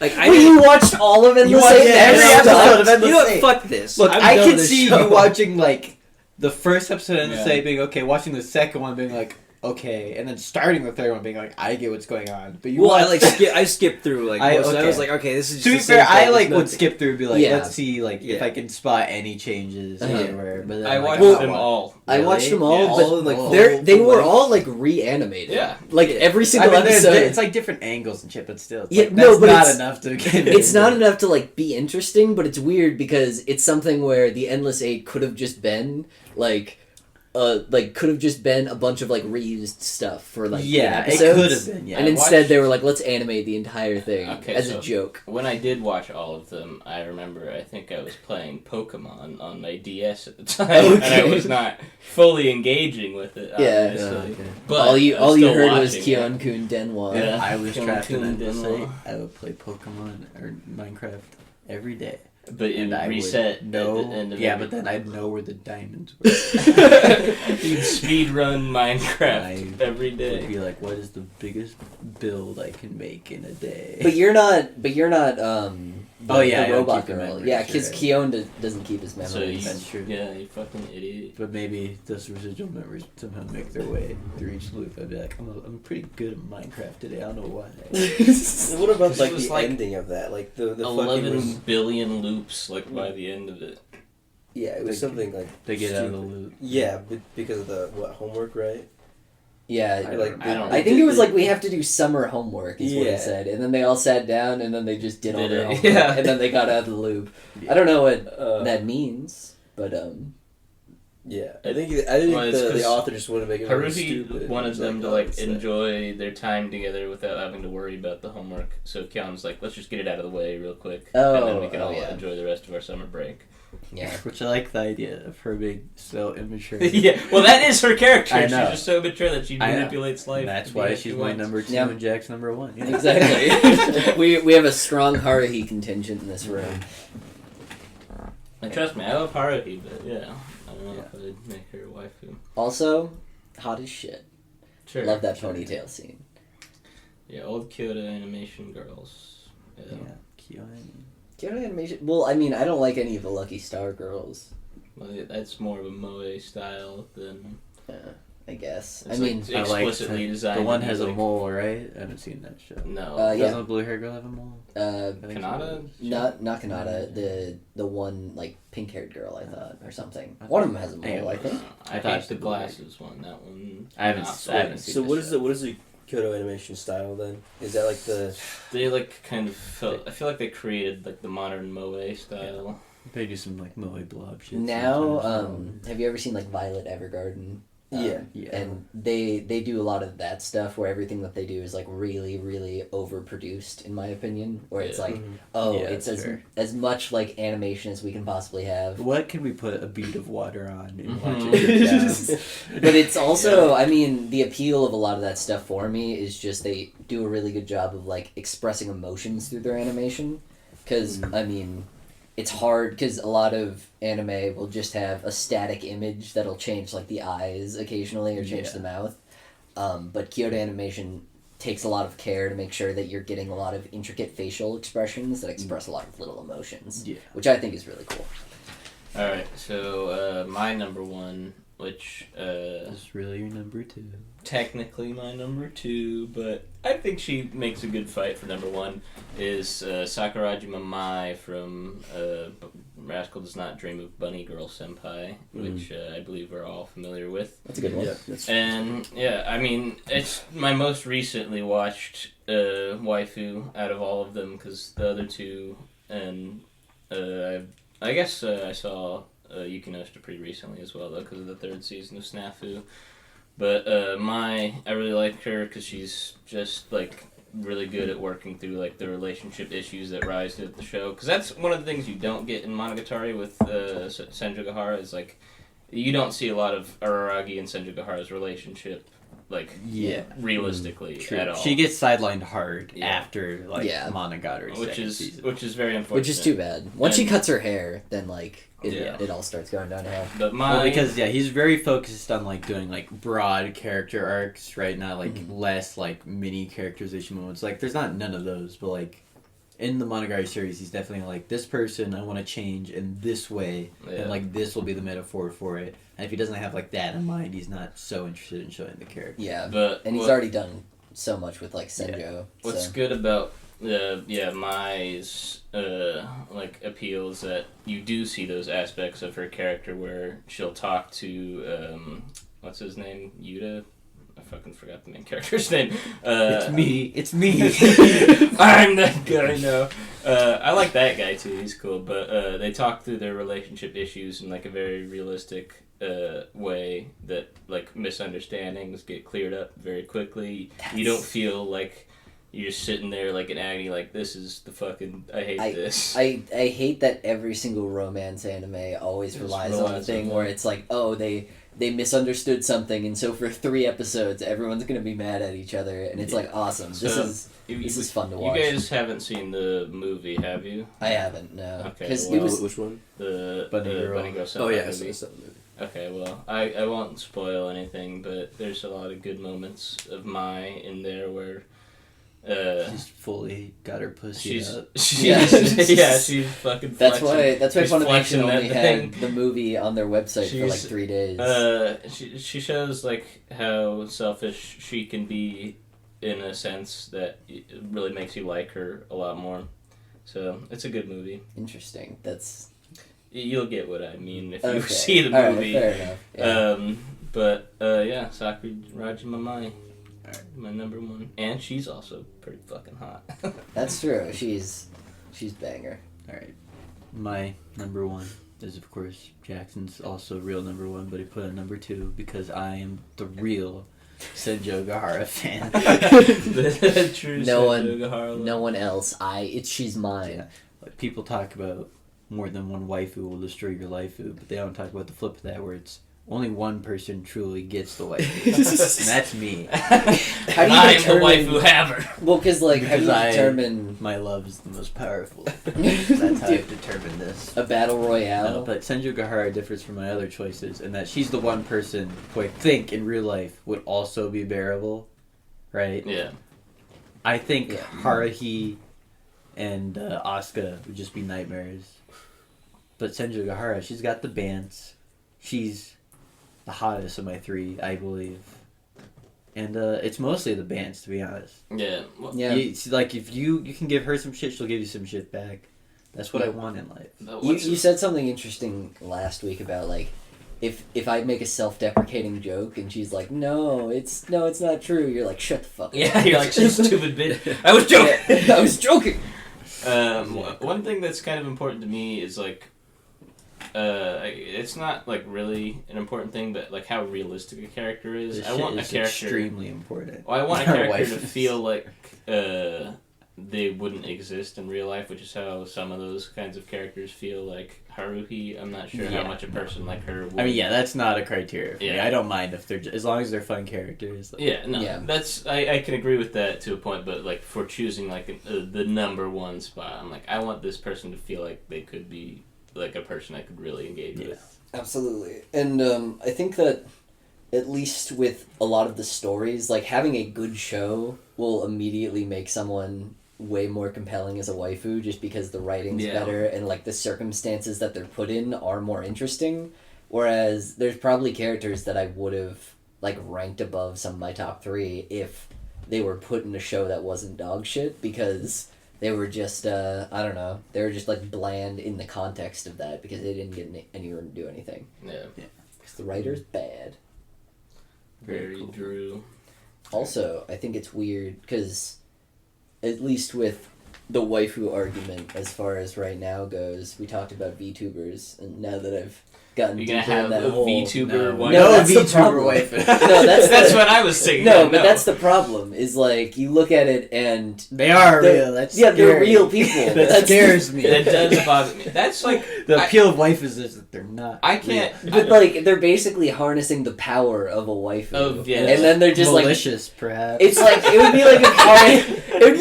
Like you watched all of Endless 8? every episode of Endless You know what? 8. Fuck this. Look, I'm I done can with this see show. you watching, like, the first episode of Endless Yeah. 8 being okay, watching the second one being like, okay, and then starting the third one being like, I get what's going on. But you I skipped through, like, most of it. I was like, okay, this is just to be the same fair, I, thing, like, it's would nothing. skip through and be like, Yeah. let's see, like, if I can spot any changes anywhere. But then, I like, watched them all. I watched them all, Yeah. but All in, like, they full were length. all, like, reanimated. Yeah. Like, every I single mean, episode. it's like different angles and shit, but still, it's Yeah, like, no, that's but not it's- enough to get It's not enough to, like, be interesting, but it's weird because it's something where the Endless 8 could have just been, like, could have just been a bunch of, like, reused stuff for, like, Yeah, it episodes. could have been, yeah. And I instead watched- they were like, let's animate the entire thing as a joke. When I did watch all of them, I remember I think I was playing Pokemon on my DS at the time, and I was not fully engaging with it. Yeah. Obviously. Okay. But all you I was still heard was watching it. Kyon-kun Denwa. If Yeah. I was trapped in Kung Endless Fu 8, I would play Pokemon or Minecraft every day. But it And would I reset would know, at the end of yeah, every- but then I'd know where the diamonds were. You'd speedrun Minecraft every Would day. be like, what is the biggest build I can make in a day? But you're not Oh, yeah, I the don't robot keep the girl. memories, Yeah, because right. Kyon doesn't keep his So memories. That's true. Yeah, you fucking idiot. But maybe those residual memories somehow make their way through each loop. I'd be like, I'm pretty good at Minecraft today. I don't know why. What about This like was the like ending of that? Like the 11 fucking billion loops, like, by the end of it. yeah, it was something like They get out of the stupid. loop. Yeah, because of the homework, right? Yeah, I don't I think it was like we have to do summer homework is what Yeah. he said, and then they all sat down and then they just did all their homework, Yeah. and then they got out of the loop. I don't know what that. that means, but Yeah, I Well, think it's the 'cause author just wanted to make it really Haruhi stupid. wanted It's them to, oh, like, it's enjoy their time together without having to worry about the homework. So Kyon's like, let's just get it out of the way real quick, and then we can all yeah. enjoy the rest of our summer break. yeah. Which I like the idea of her being so immature. Yeah, well, that is her character. I She's know. just so mature that she I know. manipulates life. And that's to be why what she's she my wants. number 2 Yeah. and Jack's number 1. You know? Exactly. we have a strong Haruhi contingent in this room. And trust me, I love Haruhi, but yeah, I don't know if I'd make her a waifu. Also, hot as shit. Sure. Love that sure. ponytail scene. Yeah, old Kyoto animation girls. Yeah, Kyoto. Kyoto animation. Well, I mean, I don't like any of the Lucky Star girls. Well, that's more of a moe style than. I guess. It's I mean, explicitly designed. The one to be has a like- mole, right? I haven't seen that show. No. Yeah. Doesn't the blue hair girl have a mole? Kanata? not Kanata. The one like pink haired girl, I thought, or something. One of them has a mole, I think. I thought hate the glasses one. That one. I haven't not seen So the what is show. the Kyoto animation style then? Is that like the? They like kind of felt. I feel like they created like the modern moe style. They do some like moe blob shit. Now, sometimes. have you ever seen like Violet Evergarden? Yeah. And they do a lot of that stuff where everything that they do is like really, really overproduced, in my opinion. Where it's like, Mm-hmm. Yeah, it's sure. as much like animation as we can possibly have. What can we put a bead of water on and watch Mhm. it drip down? But it's also, I mean, the appeal of a lot of that stuff for me is just they do a really good job of like expressing emotions through their animation. Because, I mean, it's hard because a lot of anime will just have a static image that'll change like the eyes occasionally or change Yeah. the mouth. But Kyoto Animation takes a lot of care to make sure that you're getting a lot of intricate facial expressions that express a lot of little emotions, Yeah. which I think is really cool. All right, so my number one, which That's really your number two. technically my number two, but I think she makes a good fight for number one, is Sakurajima Mai from Rascal Does Not Dream of Bunny Girl Senpai, which I believe we're all familiar with. That's a good one. Yeah. That's And yeah, I mean, it's my most recently watched waifu out of all of them, because the other two, and I guess I saw Yukinoshita pretty recently as well, though, because of the third season of Snafu. But I really like her because she's just like really good at working through like the relationship issues that rise to the show. Because that's one of the things you don't get in Monogatari with Senju Gahara is like you don't see a lot of Araragi and Senju Gahara's relationship like realistically at all. She gets sidelined hard Yeah. after like Yeah. Monogatari's which second is season. which is very unfortunate. Which is too bad. Once she cuts her hair, then like Yeah. it all starts going downhill. But Well, because he's very focused on like doing like broad character arcs right now, like less like mini characterization moments. Like there's not none of those, but like in the Monogatari series, he's definitely like this person I want to change in this way, and like this will be the metaphor for it. And if he doesn't have like that in mind, he's not so interested in showing the character. Yeah, But and he's already done so much with like Senjo. What's good about Mai's like appeal is that you do see those aspects of her character where she'll talk to what's his name, Yuta. I fucking forgot the main character's name. It's me. I'm that guy. No, I like that guy too. He's cool. But they talk through their relationship issues in like a very realistic way that like misunderstandings get cleared up very quickly. You don't feel like you're just sitting there like in agony, like this is the fucking I hate this. I hate that every single romance anime always relies on the thing where it's like, oh, they misunderstood something, and so for 3 episodes everyone's gonna be mad at each other, and it's like awesome. So, this is fun to watch. You guys haven't seen the movie, have you? I haven't, no. Okay, Because well, it was which one? The Bunny Girl. Bunny Girl Senpai Oh yeah, movie. I saw the movie. Okay, well, I won't spoil anything, but there's a lot of good moments of Mai in there where She's fully got her pussy she's up. she's fucking that's flexing. why She's Funimation flexing that only thing. had the movie on their website for like She's, 3 days. She shows like how selfish she can be in a sense that it really makes you like her a lot more. So it's a good movie. Interesting. That's You'll get what I mean if you okay. see the All movie. right, fair enough. Yeah. Sakurajima Mai, my number one, and she's also pretty fucking hot. That's true. She's banger. All right, my number one is of course Jackson's also real number one, but he put a number two because I am the real Senjo Gahara fan. The true No Senju Gahara. No one else. She's mine. Yeah. Like people talk about more than one waifu will destroy your waifu, but they don't talk about the flip of that, where it's only one person truly gets the waifu, and that's me. How do you I am the determine- waifu haver. Well, because like, how do you Because determine My love is the most powerful. That's how I've determined this. a battle royale? No, but Senju Gahara differs from my other choices in that she's the one person who I think in real life would also be bearable, right? Yeah. I think Yeah. Haruhi and Asuka would just be nightmares. But Senju Gahara, she's got the bands. She's the hottest of my three, I believe. And it's mostly the bands, to be honest. Yeah. Well, Yeah. Like, if you can give her some shit, she'll give you some shit back. That's what I want in life. You said something interesting last week about, like, if I make a self-deprecating joke and she's like, no, it's not true, you're like, shut the fuck up. Yeah, you're like, stupid bitch. I was joking. I was joking. One thing that's kind of important to me is, like, it's not, like, really an important thing, but, like, how realistic a character is. This I want a shit is character... extremely important. Well, I want a Our character to waifus. feel like they wouldn't exist in real life, which is how some of those kinds of characters feel. Like Haruhi, I'm not sure how much a person like her would. I mean, yeah, that's not a criteria for me. Yeah. I don't mind if they're as long as they're fun characters. Like, Yeah, no, Yeah. that's I can agree with that to a point, but like for choosing like the number one spot, I'm like I want this person to feel like they could be like a person I could really engage with. Absolutely. And I think that at least with a lot of the stories, like having a good show will immediately make someone way more compelling as a waifu just because the writing's better and like the circumstances that they're put in are more interesting. Whereas there's probably characters that I would have like ranked above some of my top 3 if they were put in a show that wasn't dog shit because they were just I don't know, they were just like bland in the context of that because they didn't get anyone to do anything. Yeah. Because the writer's bad. Very cool. Drew. Also, I think it's weird because, at least with the waifu argument, as far as right now goes, we talked about VTubers, and now that I've gotten You're deeper gonna in have that a hole, VTuber No. wife. No, that's the VTuber problem. waifu. No, that's what I was saying. No, Yeah, but that's the problem. Is like you look at it and They are they're- real. That's they're scary. real people. That scares me. That does bother me. That's like The appeal of waifus is that they're not. I can't. But like they're basically harnessing the power of a waifu, Oh, yeah. and then they're just malicious, perhaps. It's like it would be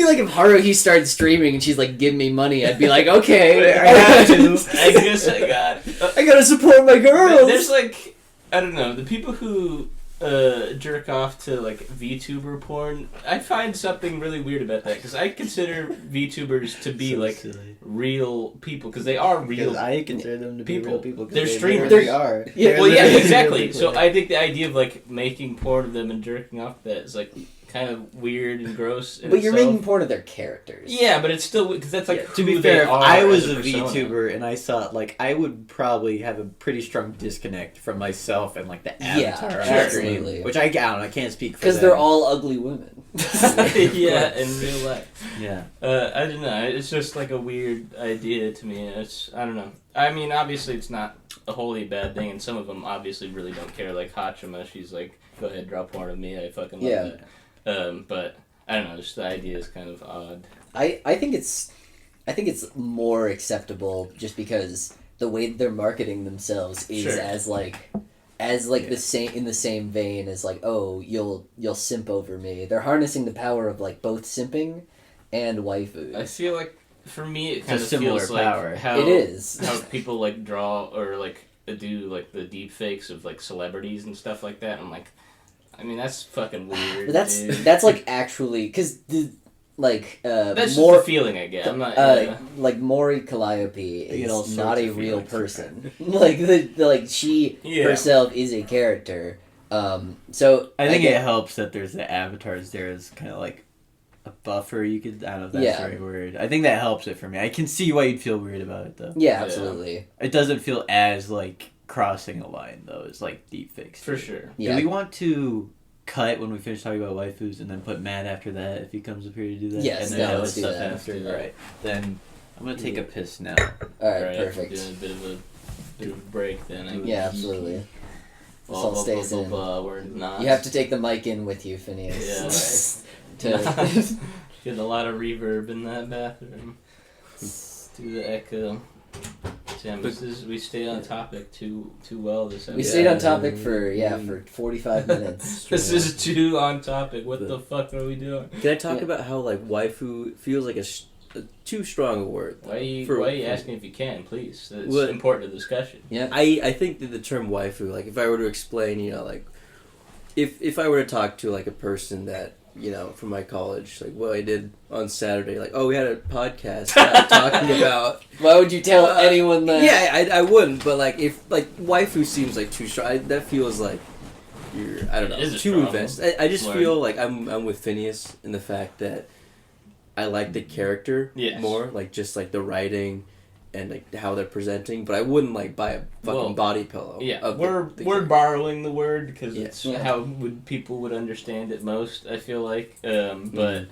like if Haruhi started streaming and she's like, "Give me money," I'd be like, "Okay, I have to. I guess I got. I gotta support my girls." There's like I don't know the people who jerk off to like VTuber porn. I find something really weird about that because I consider VTubers to be So like silly. real people because they are real. Because I consider them to be people. real people. 'Cause They're they streamers. literally are. Yeah, They're Well, yeah, literally exactly. real people. So I think the idea of like making porn of them and jerking off to that is like kind of weird and gross. In But you're itself. making porn of their characters. Yeah, but it's still because that's like To be who fair, they if are I was as a persona. VTuber and I saw it, like, I would probably have a pretty strong disconnect from myself and like the Yeah, avatar on absolutely. screen, which I don't. I can't speak for Because them. they're all ugly women. Yeah, in real life. Yeah. I don't know. It's just like a weird idea to me. I don't know. I mean, obviously, it's not a wholly bad thing, and some of them obviously really don't care. Like Hachima, she's like, "Go ahead, draw porn of me. I fucking love Yeah. that." But I don't know. Just the idea is kind of odd. I think it's more acceptable just because the way that they're marketing themselves is Sure. as the same in the same vein as like, oh, you'll simp over me. They're harnessing the power of like both simping and waifu. I feel like for me, it It's kind a of similar feels power. like how It is. how people like draw or like do like the deep fakes of like celebrities and stuff like that. I'm like, I mean, that's fucking weird. But that's dude. that's like actually because That's more just the feeling I get. I'm not. like Mori Calliope get all is sorts not a of real feelings. person. like she Yeah. herself is a character. So I think get- it helps that there's the avatars there as kind of like a buffer. You could, I don't know if that's Yeah. the right word. I think that helps it for me. I can see why you'd feel weird about it though. Yeah, absolutely. It doesn't feel as like crossing a line though as like deep fakes. for sure. Yeah. Do we want to cut when we finish talking about waifus and then put Matt after that if he comes up here to do that? Yes, and then no, other let's do stuff that. after. Let's do that. Alright. Then I'm gonna take a piss now. All right, Alright, perfect. Doing a bit of a break then. I Yeah, guess. absolutely. This Blah, all blah, stays blah, in. blah, blah, we're not. You have to take the mic in with you, Phineas. to Get a lot of reverb in that bathroom. Do the echo. Damn, we stayed on topic too well this episode. we stayed on topic for 45 minutes. This is too on topic. What the fuck are we doing? Can I talk Yeah. about how like waifu feels like a too strong a word? Why are you For- asking if you can, please? It's What- important to discussion. Yeah. I think that the term waifu, like if I were to explain, like if I were to talk to like a person that from my college, like what I did on Saturday. Like, oh, we had a podcast talking about. Why would you tell anyone that? Yeah, I wouldn't. But like, if like waifu seems like too strong, that feels like I don't know, too invested. I just feel like I'm with Phineas in the fact that I like the character more, like just like the writing and like how they're presenting, but I wouldn't like buy a fucking body pillow. Yeah, we're borrowing the word because it's how people would understand it most. I feel like, but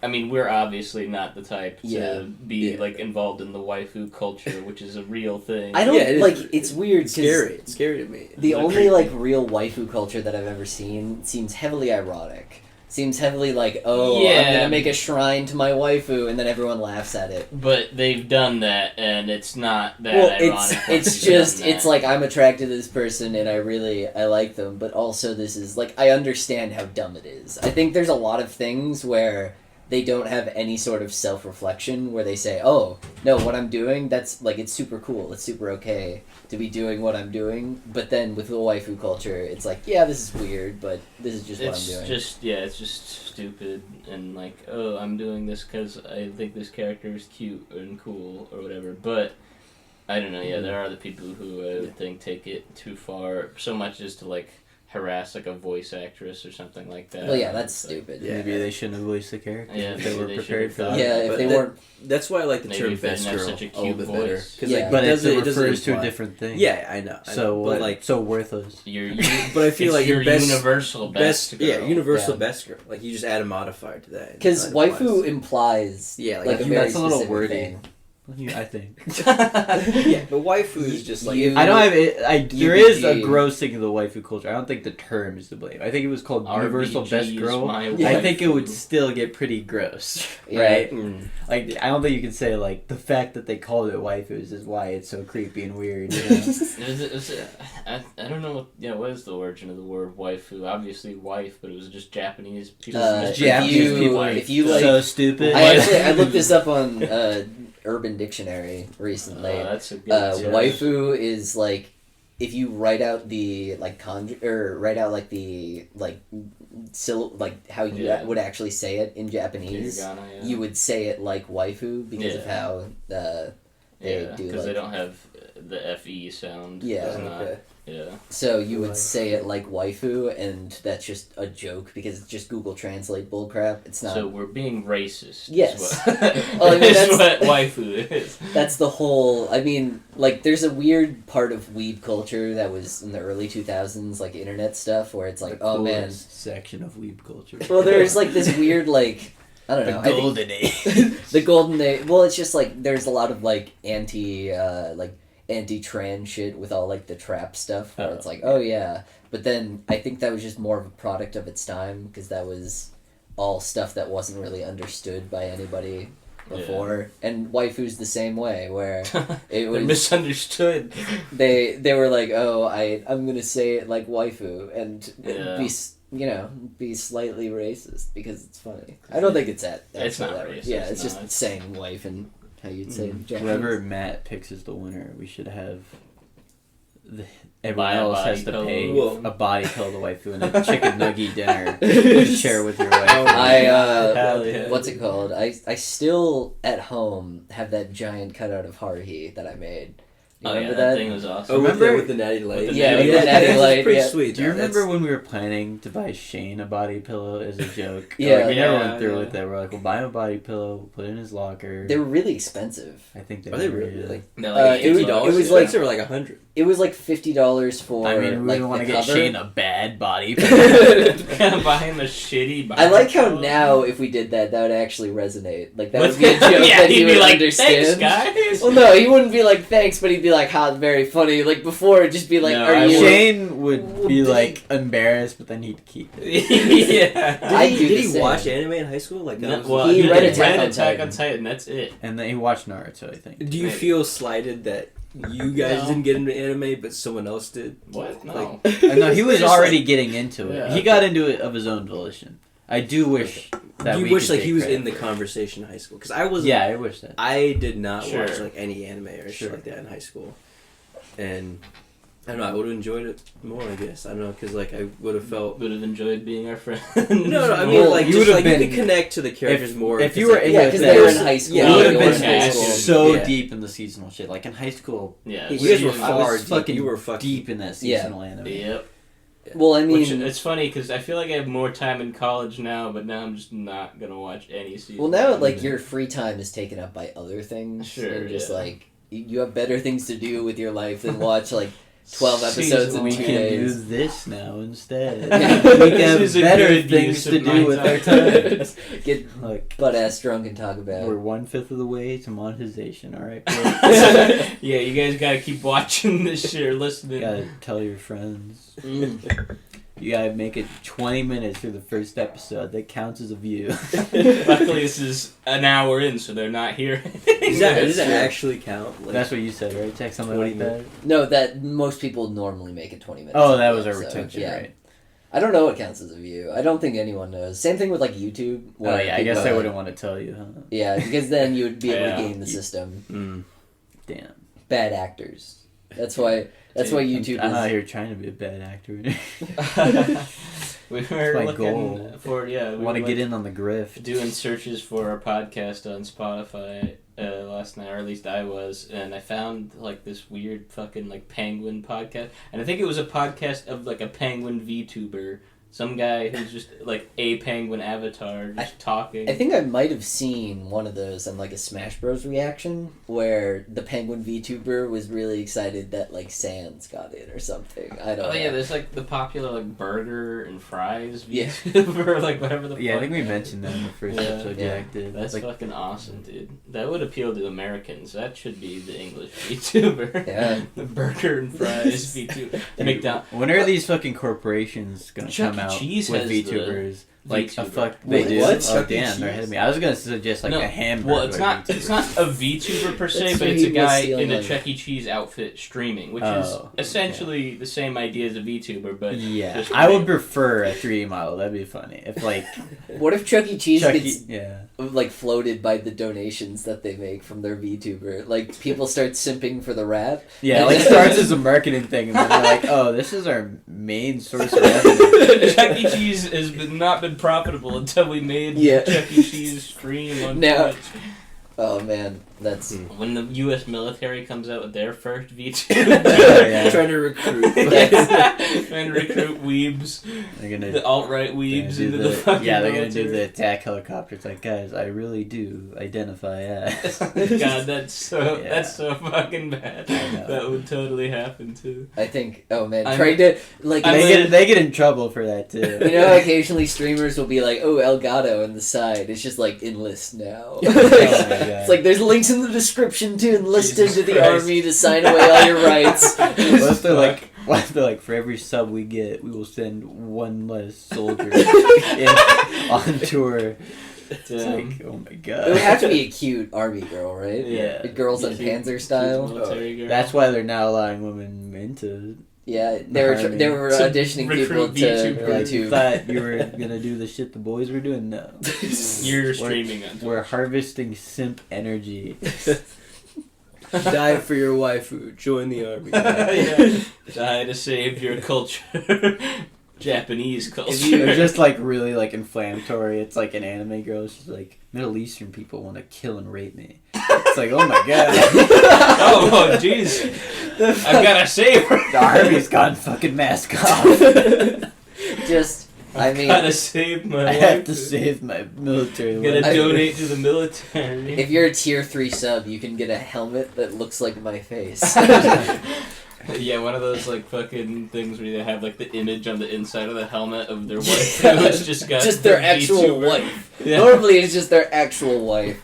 I mean, we're obviously not the type to be like involved in the waifu culture, which is a real thing. I don't like. It's weird. It's scary. It's scary to me. The only like real waifu culture that I've ever seen seems heavily ironic. Seems heavily like, I'm gonna make a shrine to my waifu, and then everyone laughs at it. But they've done that, and it's not that ironic. It's just, it's like, I'm attracted to this person, and I like them, but also this is, like, I understand how dumb it is. I think there's a lot of things where they don't have any sort of self-reflection, where they say, oh, no, what I'm doing, that's, like, it's super cool, it's super okay to be doing what I'm doing, but then with the waifu culture, it's like, yeah, this is weird, but this is just what I'm doing. It's just stupid, and like, oh, I'm doing this because I think this character is cute and cool, or whatever, but, I don't know, there are the people who I would think take it too far, so much as to, like, harass like a voice actress or something like that. Well, yeah, that's stupid. Yeah, maybe they shouldn't have voiced the character. Yeah, if they were prepared for that. Yeah, if they weren't. That's why I like the Maybe term if they best didn't have girl such a a little cute bit better. voice. Because But it refers doesn't to a imply- different thing. Yeah, I know. So but so worthless. But I feel like your best, universal best girl. universal best girl. Like you just add a modifier to that. Because waifu implies like a very that's a little specific wordy. thing. I think. Yeah, but waifu is just like You- I don't have it. There is a UBG. gross thing of the waifu culture. I don't think the term is to blame. I think it was called Universal RBG Best is Girl. my I think it waifu. would still get pretty gross, Yeah. right? Mm. Like I don't think you can say like the fact that they called it waifus is why it's so creepy and weird. You know? I don't know what is the origin of the word waifu? Obviously wife, but it was just Japanese people. Japanese people are if you like, so stupid. I looked this up on Urban Dictionary recently. That's a good Waifu is like if you write out the like write out like the like like how you would actually say it in Japanese. Hiragana, You would say it like waifu because of how they do. Because like, they don't have the FE sound. Yeah. It's not, Okay. yeah. So you would say it like waifu, and that's just a joke because it's just Google Translate bullcrap. It's not. So we're being racist. Yes. Is what, Well, I mean, is what waifu is. That's the whole. I mean, like, there's a weird part of weeb culture that was in the early 2000s, like internet stuff, where it's like, oh man, section of weeb culture. Well, there's like this weird like. I don't know. The golden age. The golden age. Well, it's just like there's a lot of like anti-trans shit with all like the trap stuff where it's like, oh yeah, but then I think that was just more of a product of its time because that was all stuff that wasn't really understood by anybody before, and waifu's the same way where it was misunderstood. They were like, oh, I'm gonna say it like waifu and be slightly racist because it's funny. I don't think it's that. It's not racist. Yeah, it's just saying wife and how you'd say it in Japanese. Whoever Matt picks as the winner, we should have everyone else has to pay a body pill to waifu and a chicken nugget dinner to share with your wife. What's it called? I still at home have that giant cutout of Haruhi that I made. You remember that? Thing was awesome. Oh, remember with the natty light? With the natty light. Pretty sweet. Do you remember when we were planning to buy Shane a body pillow as a joke? Yeah. We never went through with that. We're like, we'll buy him a body pillow, we'll put it in his locker. They were really expensive. I think they were. Are They were. really? Like, $50. It was like they were like $100. It was like $50 for. I mean, we like, don't want to get cover. Shane a bad body pillow. Buy him a shitty body I like how pillow. now, if we did that, that would actually resonate. Like, that What? would be a joke Yeah, that he he'd would be like, understand. "Thanks, guys." Well, no, he wouldn't be like, thanks, but he'd be like, ha, very funny. Like, before, it'd just be like, No, are you... Shane would be like embarrassed, but then he'd keep it. Yeah. I do Did the he same. watch anime in high school? Like, that was- He read Attack on on Titan. That's it. And then he watched Naruto, I think. Do you feel slighted that you guys didn't get into anime, but someone else did? What? No. Like, No, he was Just already getting into it. Yeah. He got into it of his own volition. I do wish that you we wish could like take he was credit in the for it. conversation in high school because I was. Yeah, I wish that. I did not Sure. watch like any anime or shit Sure. like that in high school, and I don't know. I would have enjoyed it more. I guess I don't know because like I would have felt enjoyed being our friend. No, I mean like you just like been, you could connect to the characters more. If you were because they were in high school. you would have been high school. so deep in the seasonal shit. Like in high school, Yeah, you guys were I far was deep. fucking You were fucking deep in that seasonal anime. Yep. Well, I mean, Which, it's funny because I feel like I have more time in college now, but now I'm just not gonna watch any season. well now like your free time is taken up by other things. Sure, and just yeah. like you have better things to do with your life than watch like 12 episodes in We 2 can do days. this now instead. Yeah. We can have This is a better good things use to of my do with our time. time. Get Like butt ass drunk and talk about. we're 1/5 of the way to monetization. All right, Yeah, you guys gotta keep watching this shit or listening. you gotta tell your friends. Mm. You gotta make it 20 minutes through the first episode. That counts as a view. Luckily, this is an hour in, so they're not here. does that actually count? Like, That's what you said, right? Check something like that. No, that most people normally make it 20 minutes. Oh, that was our So, retention, yeah. right? I don't know what counts as a view. I don't think anyone knows. Same thing with like YouTube. Oh where yeah, I guess people, I wouldn't want to tell you, huh? Yeah, because then you would be able Yeah. to game the system. Damn. Bad actors. That's why. That's why YouTube I'm is. out here trying to be a bad actor. We were my looking goal. for I want to get in on the grift. doing searches for our podcast on Spotify last night, or at least I was, and I found like this weird fucking like penguin podcast, and I think it was a podcast of like a penguin VTuber, some guy who's just like a penguin avatar just talking. I think I might have seen one of those on like a Smash Bros reaction where the penguin VTuber was really excited that like Sans got in or something. I don't know. Oh yeah, there's like the popular like burger and fries Yeah. VTuber, like whatever the Yeah, I fuck. think we mentioned that in the first Yeah. episode. Yeah. Jack did. That's like, fucking awesome, dude. That would appeal to Americans. That should be the English VTuber. Yeah. The burger and fries VTuber. McDonald's. when are these fucking corporations gonna Chuck come E. out Cheese with has the VTubers? Like a VTuber. fuck, they Wait, do. what? Oh Chuck E. damn, they're ahead of Cheese? me. I was gonna suggest like No, a hamburger. Well, it's not. It's not a VTuber per se, That's but where it's a he was guy stealing in a money. Chuck E. Cheese outfit streaming, which Oh, is essentially the same idea as a VTuber, but Yeah, just I would made- prefer a 3D model. That'd be funny if like What if Chuck E. Cheese Chuck E. gets Yeah. like floated by the donations that they make from their VTuber? Like people start simping for the rat. Yeah, like starts as a marketing thing, and then they're like, "Oh, this is our main source of revenue." Chuck E. Cheese has not been profitable until we made Yeah. Chuck E. Cheese stream on Now- Twitch. Oh man, that's When the U.S. military comes out with their first VTuber, Yeah. trying to recruit. trying to recruit weebs, They're gonna the alt-right gonna weebs do into the fucking yeah, they're gonna do military. the attack helicopter. It's like, guys, I really do identify as. God, that's so Yeah. that's so fucking bad. I know. That would totally happen too. I think. Oh man, I'm- trying to like. I'm They get in trouble for that too. You know, how occasionally streamers will be like, "Oh, Elgato" on the side. It's just like enlist now. Oh my God. It's like there's links in the description to enlist Jesus into the Christ. army to sign away all your rights. What if they're like, for every sub we get, we will send one less soldier on tour. It's like, oh my god. It would have to be a cute army girl, right? Yeah. The girls on Cute- Panzer cute style. military girl. That's why they're now allowing women into. Yeah, they were To auditioning people recruit to VTubers. They're like, YouTube. thought you were gonna do the shit the boys were doing. No, You're streaming on we're harvesting simp energy. Die for your waifu. Join the army. Yeah. Die to save your culture. Japanese culture. They're just like really like inflammatory. It's like an anime girl. She's like, Middle Eastern people want to kill and rape me. It's like, oh my god. Oh jeez. I've gotta save her. The army's gone fucking mask off. Just, I mean, Gotta save my I life. have to save my military Gotta life. donate to the military. if you're a tier 3 sub, you can get a helmet that looks like my face. Yeah, one of those like fucking things where they have like the image on the inside of the helmet of their wife. Yeah. It's just got Just their the actual VTuber. wife. Yeah. Normally, it's just their actual wife.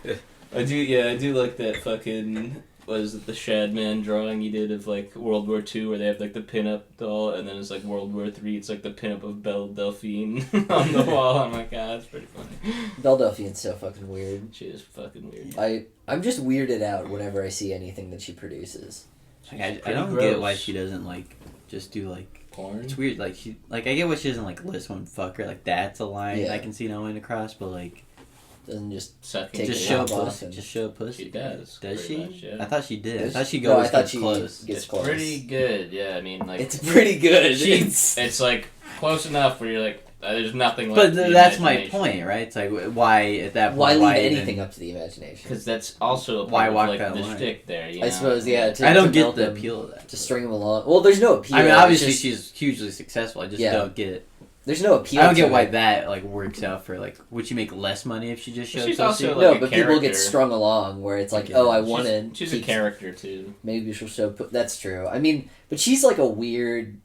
I do like that fucking, was it the Shadman drawing you did of like World War II where they have like the pinup doll and then it's like World War III, it's like the pinup of Belle Delphine on the wall. I'm like, ah, that's pretty funny. Belle Delphine's so fucking weird. She is fucking weird. I'm just weirded out whenever I see anything that she produces. Like, I Pretty don't gross. get why she doesn't like just do like. Porn? It's weird. Like I get why she doesn't like list one fucker. Like that's a line Yeah. I can see going across, but like Doesn't just Sucking take Just it show off pussy. and- Just show pussy. She does. Does pretty she? much, yeah. I thought she did. I Does thought she she? goes No, I thought she close. gets It's close. pretty good. Yeah, I mean, like It's pretty good. it's like close enough where you're like, there's nothing left. But that's my point, right? It's like why at that point? Why leave even- anything up to the imagination? Because that's also a Why part of, walk like that the line? shtick there. You I know? suppose, yeah. I don't to get build the them, appeal of that. to string them along. Well, there's no appeal. I mean, it's obviously just- she's hugely successful. I just Yeah. don't get. there's no appeal. I don't to get why it. that like works out for like. Would she make less money if she just showed She's pussy? also, No, like, a but people get character. strung along where it's like, Okay. oh, I She's- wanted. She's a character too. Maybe she'll show. That's true. I mean, but she's like a weird,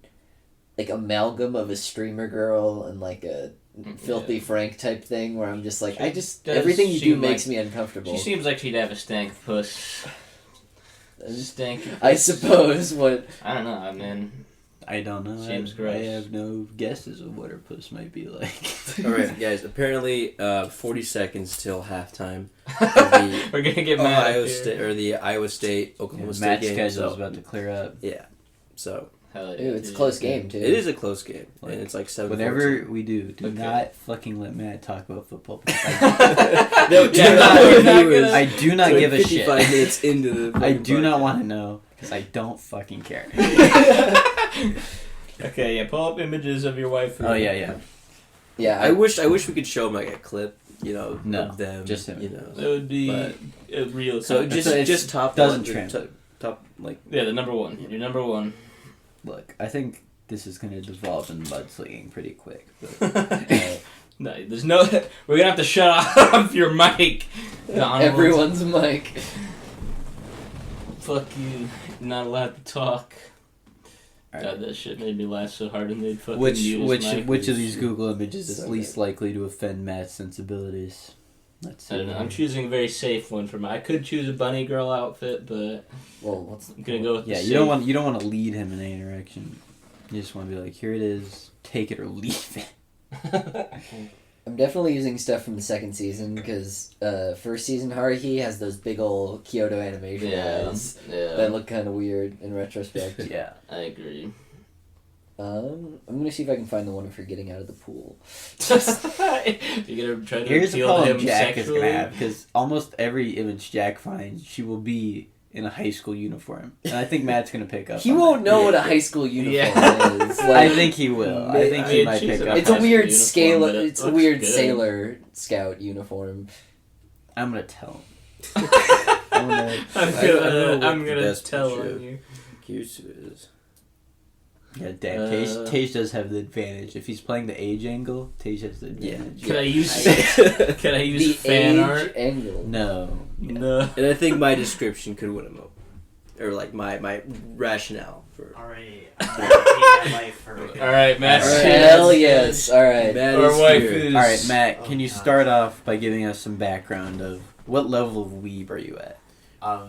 like amalgam of a streamer girl and like a filthy Yeah. Frank type thing. Where I'm just like, She I just does everything you do seem makes like- me uncomfortable. She seems like she'd have a stank puss. Stanky puss. I suppose what. I don't know. I mean, I don't know. Seems I gross. have no guesses of what her puss might be like. All right, guys. Apparently, 40 seconds till halftime. Of the we're gonna get mad. Ohio here. State or the Iowa State Oklahoma State Match game. schedule is So, about to clear up. yeah. So Hell yeah, Ooh, it's a dude. close game too. it is a close game, and it's like 7. Whatever we do Okay. not fucking let Matt talk about football. No, Yeah, do not no, we're not review gonna- us. I do not give a 55 shit. minutes into the. I do not podcast. want to know because I don't fucking care. Okay, yeah. Pull up images of your wife. Oh yeah. Yeah, I wish we could show them like a clip, No, of them. just him. That would be But- a real. So content. just top doesn't one, translate. top like. yeah, the number one. Your number one. Look, I think this is gonna devolve in mudslinging pretty quick. But No, there's no. We're gonna have to shut off your mic. everyone's mic. Fuck you. You're not allowed to talk. All God, right. that shit made me laugh so hard and they'd fucking which mute his mic. which of these Google images is So least good. likely to offend Matt's sensibilities? Let's see. I don't know. I'm choosing a very safe one for my. I could choose a bunny girl outfit, but Well, what's I'm gonna go with Yeah, the you don't want to lead him in any direction. You just want to be like, here it is, take it or leave it. I'm definitely using stuff from the second season because first season Haruhi has those big old Kyoto animation eyes that yeah. look kind of weird in retrospect. Yeah. I agree. I'm gonna see if I can find the one of her getting out of the pool. You're gonna try to Here's the appeal to problem him Jack sexually. is gonna have because almost every image Jack finds, she will be in a high school uniform, and I think Matt's gonna pick up. He on won't that. know what a high school uniform Yeah. is. I Like, think he will. I think he might she's pick a- up. it's a on it. weird uniform, scale. but it It's a looks weird good. sailor scout uniform. I'm gonna tell him. I'm I don't know I'm what the gonna best tell picture on you. Kyushu is. Yeah, damn. Tage does have the advantage. If he's playing the age angle, Tage has the advantage. Can I use Can I The use fan age art? angle. No. No. And I think my description could win him over, or like my rationale for. Alright, I'm gonna hate my life for All right, Matt. All right. Hell yes! All right. Matt Or is waifus. here. All right, Matt. Can Oh, you God. start off by giving us some background of what level of weeb are you at?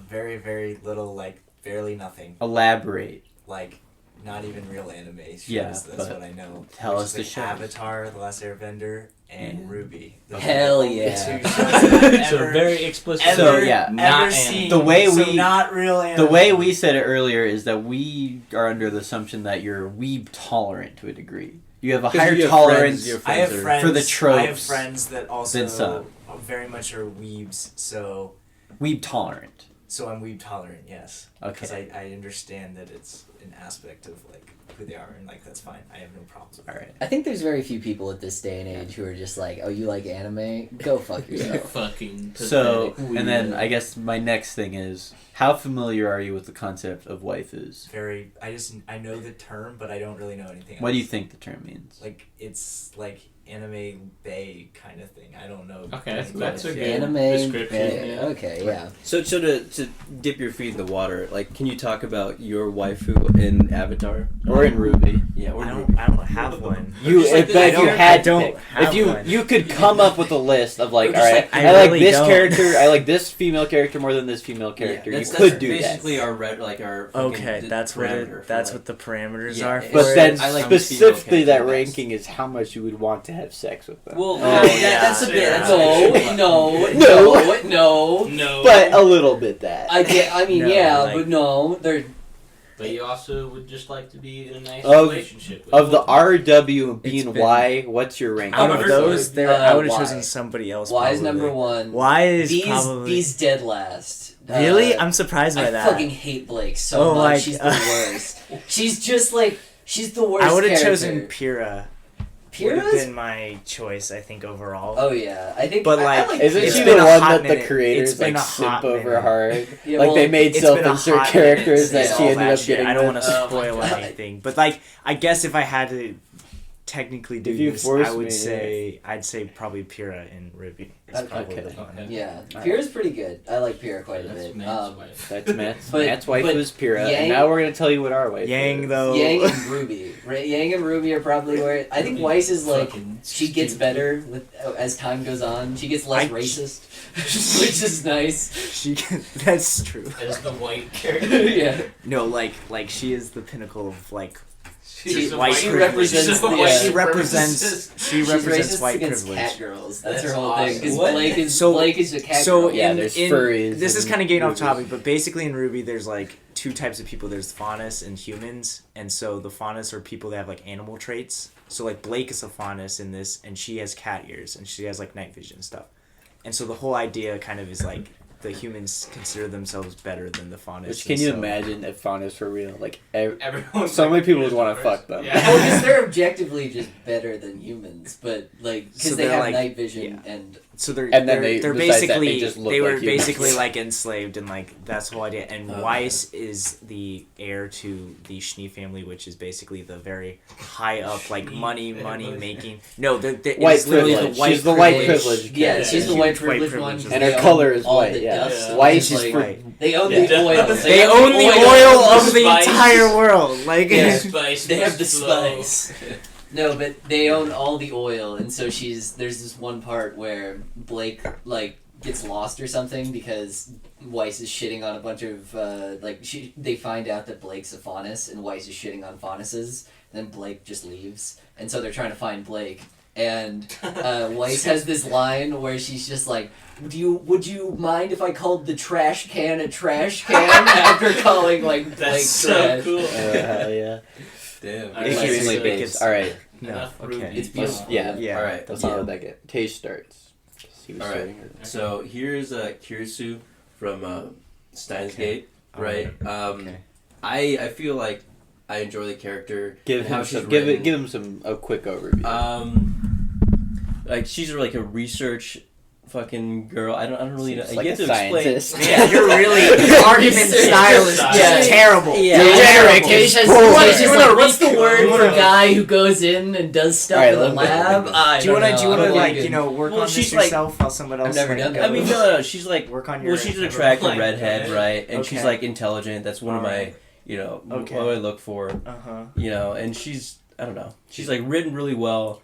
very, very little, like, barely nothing. Elaborate. Like, not even real anime shows, Yeah, that's but what I know. tell Which us is, the like, shows. Avatar, The Last Airbender, and Yeah. Ruby. Those are Hell the only yeah. two shows I've So ever, very explicit. ever, So, yeah. Not ever anime. seen. The way so we- not real anime. The way we said it earlier is that we are under the assumption that you're weeb tolerant to a degree. You have a 'Cause higher you have tolerance. friends, your I have are- friends for the I have tropes friends that than some. also very much are weebs, so Weeb tolerant. I'm weeb tolerant, yes. Because Okay. I understand that it's an aspect of like who they are, and like that's fine. I have no problems with All it. right. I think there's very few people at this day and age who are just like, "Oh, you like anime? Go fuck You're yourself." fucking So, pathetic and then weirdo. I guess my next thing is, how familiar are you with the concept of waifus? Very, I know the term, but I don't really know anything. What do you else. think the term means? Like it's like anime bae kind of thing. I don't know. Okay, anything that's a about good it. Anime. description, yeah. Okay, yeah. So to dip your feet in the water, like, can you talk about your waifu in Avatar Or in Ruby? Yeah, or I Ruby. don't have one. You, Just like if, this, if you I had to don't pick, have if you one. you could come up with a list of like, Or all just right, like, I I like really this don't. character, I like this female character more than this female character. You could do that. basically our our Okay, that's what the parameters Yeah, are. it's- For But then it. I like specifically female that character best. ranking is how much you would want to have sex with them. Well, Oh, yeah. that's a bit. That's No, actually- no. No. but a little bit that. I get. I mean, No, yeah, like- but no, they're But you also would just like to be in a nice Of- relationship with Of the them. RW being been- Y, what's your rank? Out of those, I would have Y. chosen somebody else. Y is probably. number 1. Y is B's, probably. B's dead last. Really? I'm surprised by I that. fucking hate Blake so Oh my much. She's the worst. She's just like she's the worst. I would have character. chosen Pyrrha. Would have Pyrrha's. been my choice, I think, overall. Oh yeah, I think. But, I like, like Isn't It's she Pyrrha. been the a one hot that minute. the creators It's been like a simp hot over minute. hard? Yeah, Like well, they made It's been a self-insert hot characters minute that since she all ended that up shit. getting. I don't want with. to Oh my spoil God. anything, but like, I guess if I had to technically do If you this, force I would me, say I'd say probably Pyrrha and Ruby. It's probably Okay. the one. Okay. Yeah, Alright. Pyrrha's pretty good. I like Pyrrha quite a That's bit. Matt's wife. That's Matt's. But- Matt's wife but was Pyrrha, Yang- and now we're gonna tell you what our wife Yang is. though. Yang and Ruby. Yang and Ruby are probably where I think Weiss is like. Fucking She gets stupid. better with as time goes on. She gets less I- racist, which is nice. She. That's true. As the white character. Yeah, No, like she is the pinnacle of like. She's a white white she privilege. represents She's a the- white she She supremacist. represents. She she's represents racist white against privilege. cat girls. That's her That's whole awesome. thing. Because What? Blake is So- Blake is a cat So girl. Yeah, in, there's in furries this is and kind of getting off movies. topic, but basically in Ruby there's like two types of people. There's faunus and humans, and so the faunus are people that have like animal traits. So like Blake is a faunus in this, and she has cat ears, and she has like night vision stuff. And so the whole idea kind of is like the humans consider themselves better than the faunus. Which can and you so- imagine if faunus were real? Like Everyone's so like, many people would "Here's want the to first." fuck them. Yeah. Well, because they're objectively just better than humans, but like because So they they're have like- night vision yeah. and So they're And then they're besides that, basically they just look were like humans. basically like enslaved, and like that's the whole idea. And Oh, Weiss is the heir to the Schnee family, which is basically the very high up like Schnee money family. making. No, the White it's literally privilege. the white She's the white privilege. privilege. yeah, Yeah, she's the huge white white privilege privilege. one. And They her own color is all white, the yeah. dust, White which is is like- white. They own Yeah. the oil. They own the oil of the spice. entire world. Like Yeah. Spice They have the must flow. spice. No, but they own all the oil, and so there's this one part where Blake like gets lost or something because Weiss is shitting on a bunch of they find out that Blake's a faunus and Weiss is shitting on faunuses, and then Blake just leaves, and so they're trying to find Blake. And Weiss has this line where she's just like, would you mind if I called the trash can a trash can after calling like Blake That's so trash? cool. Hell yeah. Damn. Alright, Extremely so- based. All right, No, Enough okay. Ruby. It's beautiful. Yeah. Yeah. All right. let's Yeah. not let that get. Tage starts. He was All right. starting. So here's Kirisu from Steins Gate, right? Okay. I feel like I enjoy the character. Give and him how she's some. Give written. him a quick overview. Like she's like a research fucking girl. I don't really know. Seems You like have a to explain. scientist. Yeah, you're really your argument style is Yeah. terrible. Yeah. Derek, Derek, what's the word for a guy who goes in and does stuff Alright, in the let me- lab? Do you want to like work Well, on she's this like- yourself while someone else? I've never like, done that. I mean, no. She's like, Work on your. well, she's an attractive Like, redhead, okay. right? And she's Okay. like intelligent. That's one of my, Alright. Okay. what I look for. Uh-huh. And she's, I don't know, she's like written really well.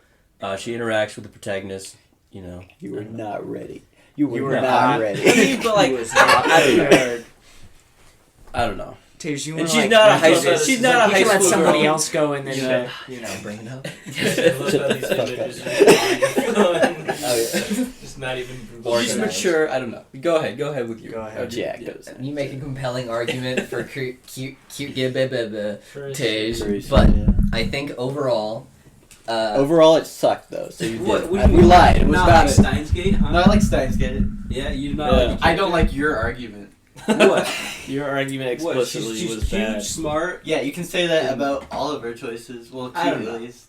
She interacts with the protagonist. You were not ready. You were, You were not not. ready. But like, I don't know. Tage, you And wanna, she's like, not a you high can- school. She's not a You high can let school somebody girl. else go and then Yeah. bring it up. I love how these Shut the images fuck are Oh, just not even Well, she's Organized. mature. I don't know. Go ahead with you. Go ahead. Jack goes. You make a compelling argument for cute First- Tage, First, but yeah. I think overall, Overall, it sucked though. So you What- did. what do you You mean? lied. It was Not about like it. Steins Gate, huh? No, I like Steins Gate. Yeah, you do not Yeah. like. I don't like your argument. What? Your argument What? explicitly She's was cute, bad. smart. Yeah, you can say that about all of her choices. Well, I don't cute know. at least.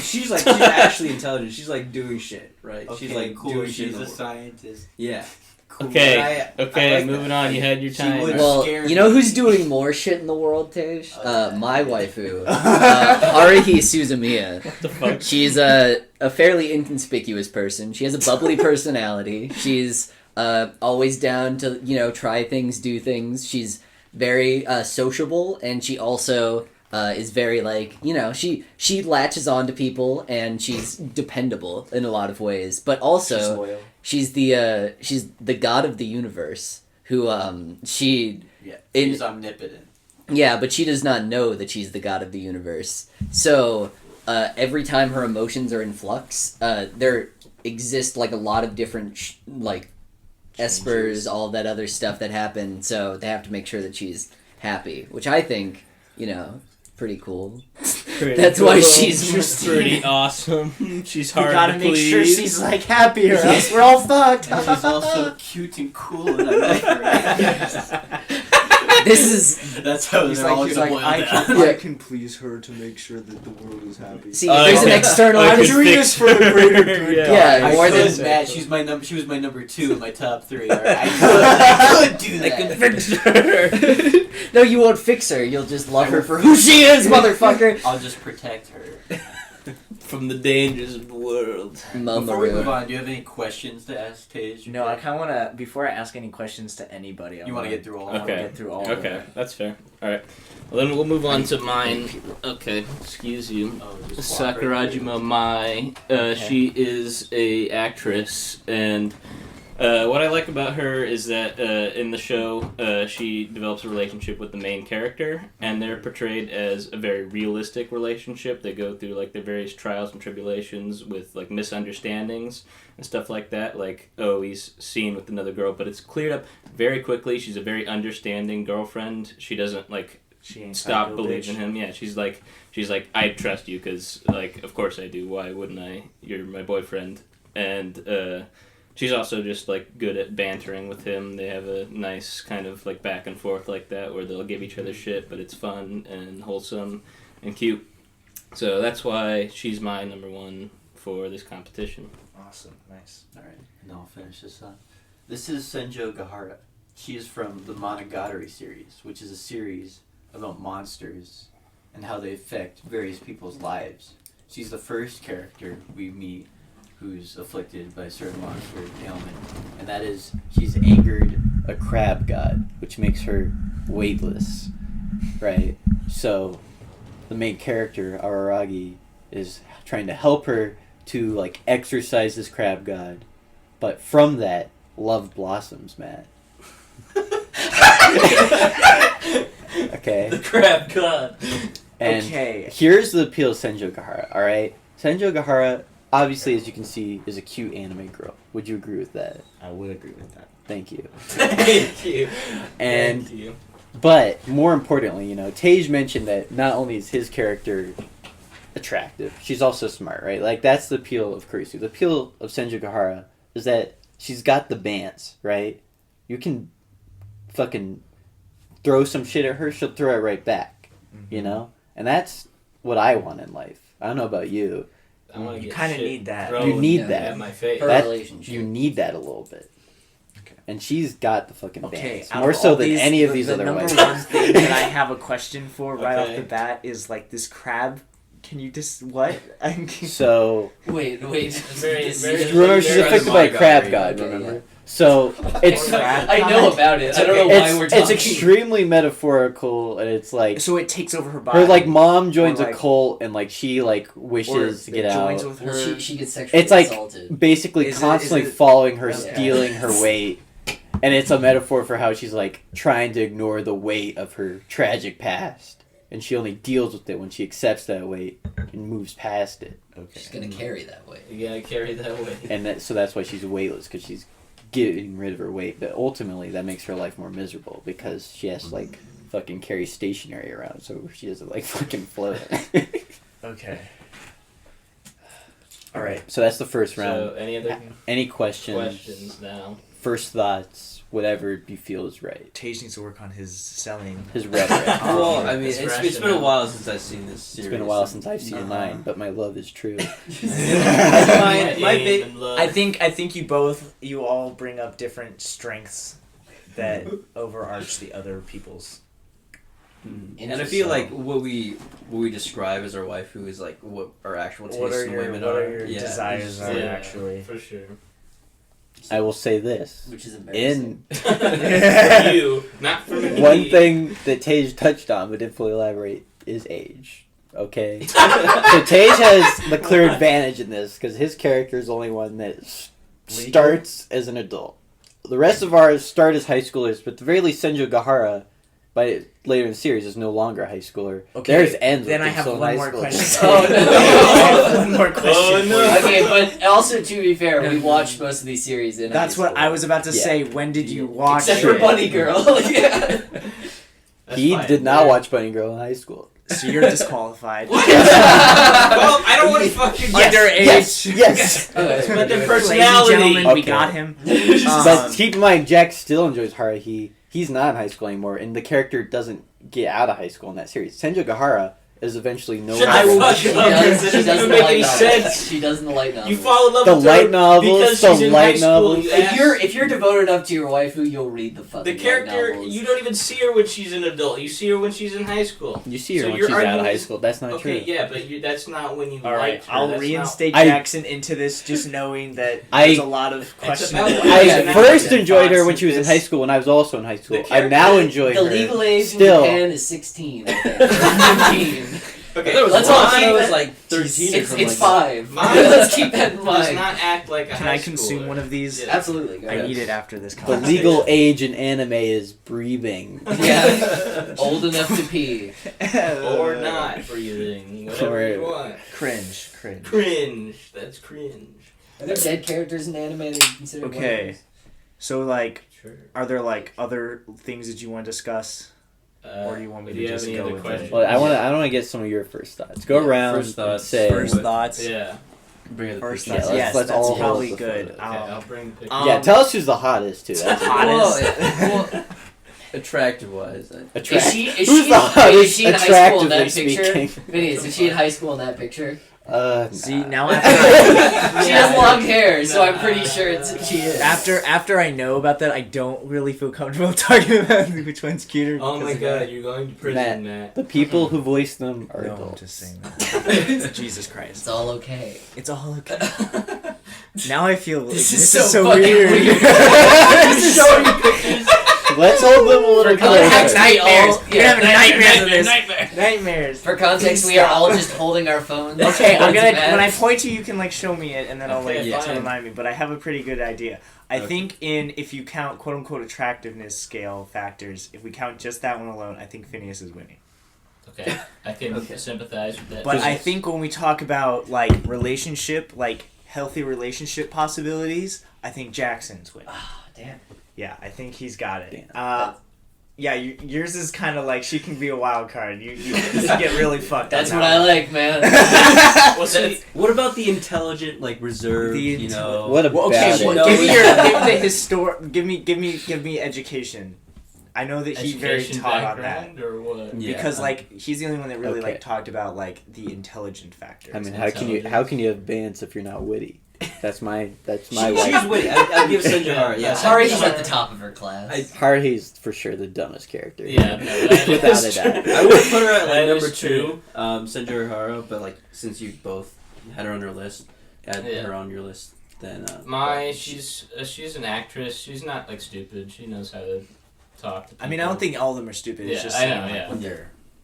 She's actually intelligent. She's like doing shit, right? Okay, She's like cool. doing shit. She's in the a world. scientist. Yeah. Cool. Okay, I okay, like moving that. on. You had your She time. would- well, scared you know me. who's doing more shit in the world, Tage? My waifu, Uh, Haruhi Suzumiya. What the fuck? She's a fairly inconspicuous person. She has a bubbly personality. She's always down to try things, do things. She's very sociable, and she also is very she latches on to people, and she's dependable in a lot of ways. But also, she's the god of the universe. Who she Yeah, in- she's omnipotent. yeah, but she does not know that she's the god of the universe. So, every time her emotions are in flux, there exist a lot of different espers, all that other stuff that happen. So they have to make sure that she's happy, which I think you know, pretty cool. Pretty That's why cool. she's pretty awesome. She's We hard gotta to make please. sure she's like happy, or else we're all fucked. And she's also cute and cool, and I like her. This is That's how He's they're all like, gonna boil I down. can, Yeah. I can please her to make sure that the world is happy. see. There's an yeah. external. I I'm could doing fix this for the greater good. Yeah. Yeah, I more could, than Matt. She was my number 2 in my top 3. All right? I could do that. No, you won't fix her. You'll just love her for who she is, motherfucker. I'll just protect her. From the dangers of the world. Before we move Mamaru. on, do you have any questions to ask Tage? No, I kind of want to. Before I ask any questions to anybody, You want to get through all I of want to Okay. get through all of Okay, it. that's fair. Alright. Well, then we'll move on to mine. Okay, excuse you. Oh, just walk right Sakurajima Mai. She is a actress, and what I like about her is that in the show, she develops a relationship with the main character, and they're portrayed as a very realistic relationship. They go through like their various trials and tribulations with like misunderstandings and stuff like that. Like, oh, he's seen with another girl, but it's cleared up very quickly. She's a very understanding girlfriend. She doesn't like She ain't stop psycho, believing bitch. him. Yeah, she's like, I trust you because, like, of course I do. Why wouldn't I? You're my boyfriend. And she's also just like good at bantering with him. They have a nice kind of like back and forth like that where they'll give each other shit, but it's fun and wholesome and cute. So that's why she's my number 1 for this competition. Awesome, nice. Alright, and I'll finish this up. This is Senjo Gahara. She is from the Monogatari series, which is a series about monsters and how they affect various people's lives. She's the first character we meet who's afflicted by a certain monster ailment, and that is she's angered a crab god, which makes her weightless, right? So the main character, Araragi, is trying to help her to like exorcise this crab god, but from that, love blossoms, Matt. Okay. The crab god. And Okay. here's the appeal of Senjo Gahara, alright? Senjo Gahara, obviously, as you can see, is a cute anime girl. Would you agree with that? I would agree with that. Thank you. Thank you. And, Thank you. but, more importantly, you know, Tage mentioned that not only is his character attractive, she's also smart, right? Like, that's the appeal of Kurisu. The appeal of Senjo Gahara is that she's got the bands, right? You can fucking throw some shit at her, she'll throw it right back, you know? And that's what I want in life. I don't know about you. I wanna You get kinda shit need that. thrown You need Yeah. that. at my face. Her That- relationship. You need that a little bit. Okay. And she's got the fucking Okay, bands. out More of so all than these, any of these the other number ways. one thing that I have a question for right off Okay. the bat is like this crab. Can you just what? So, Wait. Very- very- remember she's very affected by a crab Monogatari. god, Okay, remember? yeah. So, it's I know about it. I don't know why we're talking. it's extremely metaphorical, and it's like So it takes over her body. her like mom joins Or, like- a cult, and like she like or wishes to get it joins out. with her. Well, she gets sexually It's like assaulted. basically Is it- constantly is it- following her, Okay. stealing her weight, and it's a metaphor for how she's like trying to ignore the weight of her tragic past, and she only deals with it when she accepts that weight and moves past it. She's gonna carry that way. You gotta carry that way. And so that's why she's weightless, because she's getting rid of her weight. But ultimately, that makes her life more miserable because she has to like fucking carry stationery around, so she doesn't like fucking float. Okay. All right. So that's the first So, round. any other Any questions? questions now? First thoughts? Whatever you feel is right. Tage needs to work on his selling. His rhetoric. Well, I mean, It's it's been a while since I've seen this series. It's been a while since I've seen Uh-huh. mine, but my love is true. my big- I think you all bring up different strengths that overarch the other people's. And I feel like what we describe as our waifu is like what our actual tastes What are in your women what are. are your Yeah. desires are Yeah, actually? for sure. I will say this. Which is embarrassing. In For you, not for me. one thing that Tage touched on but didn't fully elaborate is age. Okay? So Tage has the clear advantage in this because his character is the only one that starts as an adult. The rest of ours start as high schoolers, but at the very least Senjo Gahara, by later in the series, is no longer a high schooler. Okay, Theirs ends then with I them have still in one high more school. question. Oh, no. I have one more question. Oh, for no. you. Okay, but also to be fair, we watched most of these series in That's high what school. I was about to Yeah. say. When did you watch Except for it? Bunny Girl. Yeah. That's He fine. did not Yeah. watch Bunny Girl in high school. So you're disqualified. Well, I don't want to fucking Underage. Yes. But their Ladies and personality. gentlemen, we Okay. got him. But keep in mind, Jack still enjoys Haruhi. He's not in high school anymore, and the character doesn't get out of high school in that series. Senjo Gahara is eventually no Shut longer. the fuck She up. does, That she does doesn't the make light any novels. sense. She does in the light novels. You fall in love The with light her novels, because the she's in light high school. novels. You If ass. you're devoted enough to your waifu, you'll read the fucking The character, light novels. you don't even see her when she's an adult. You see her when she's in high school. You see her So when your she's out of argument high is- school. That's not Okay, true. yeah, but that's not when you All right, liked her. I'll That's reinstate I- Jackson into this, just knowing that I- there's a lot of questionable. about- I Yeah, first yeah. enjoyed her when thoughts she was in of high this. school when I was also in high school. The I now enjoy The her. legal age Still. in Japan is 16, I think. 15. Okay, There was Let's one all that keep was it- like 13 or It's something 5. Mine Let's keep that in does mind. not act like a Can high I consume schooler. one of these? Yeah. Absolutely. Go I ahead. need it after this The conversation. legal age in anime is breathing. Yeah. Old enough to pee. Or not breathing. Whatever you want. Cringe. Cringe. That's cringe. Are there dead characters in anime that you consider Okay. waifus? So, like, Sure. are there, like, other things that you want to discuss? Or do you want me to you have just any go other with it? questions? Well, I want to get some of your first thoughts. Go Yeah, around. first thoughts. And say. First thoughts? Yeah. Bring it the First perspective. thoughts. Yeah, Yes, let's that's all probably hold the good. photo. Okay, I'll bring the picture. Yeah, tell us who's the hottest too. That's Hottest. Well, Attractive wise. is she Who's in, the hottest is she in high school in that attractively picture? speaking? Phineas, is she in high school in that picture? See, Nah. now after She has long hair, so I'm pretty sure she is. after I know about that, I don't really feel comfortable talking about which one's cuter. Oh my because of god, that. you're going to prison, Matt. The people who voice them are No, I'm adults. just saying that. Jesus Christ. It's all okay. It's all okay. Now I feel like This this is is so so fucking weird. weird. Showing you pictures. Let's hold them a little For context, closer. we all You're having nightmares of this. Nightmare. Nightmares. For context, we are all just holding our phones. Okay, I'm Going to gonna bed. when I point to you, you can like show me it, and then I'll Okay, like yeah. to remind me. But I have a pretty good idea. I Okay. think if you count quote unquote attractiveness scale factors, if we count just that one alone, I think Phineas is winning. Okay, I can Okay. sympathize with that. But I think when we talk about like relationship, like healthy relationship possibilities, I think Jackson's winning. Ah, damn. Yeah, I think he's got it. Damn. Yeah, yours is kind of like she can be a wild card. You get really fucked. That's on what that I one. like, man. well, see, What about the intelligent, like reserved, The you know? What Well, about okay, it? No, give me yeah. give me education. I know that he very education taught on that background or what? Yeah. because like he's the only one that really Okay. like talked about like the intelligent factors. I mean, how can you have bands if you're not witty? That's my She's wife. witty. I'll give Senjihara. Yeah. Haruhi's at the top of her class. Haruhi's for sure the dumbest character. Yeah, no, that Without is a doubt. true. I would put her at That like number is true. 2, Senjihara, but like since you both had her on your list, add Yeah. her on your list, then She's an actress. She's not like stupid. She knows how to talk to people. I mean, I don't think all of them are stupid. It's Yeah, just I know, saying, like, yeah.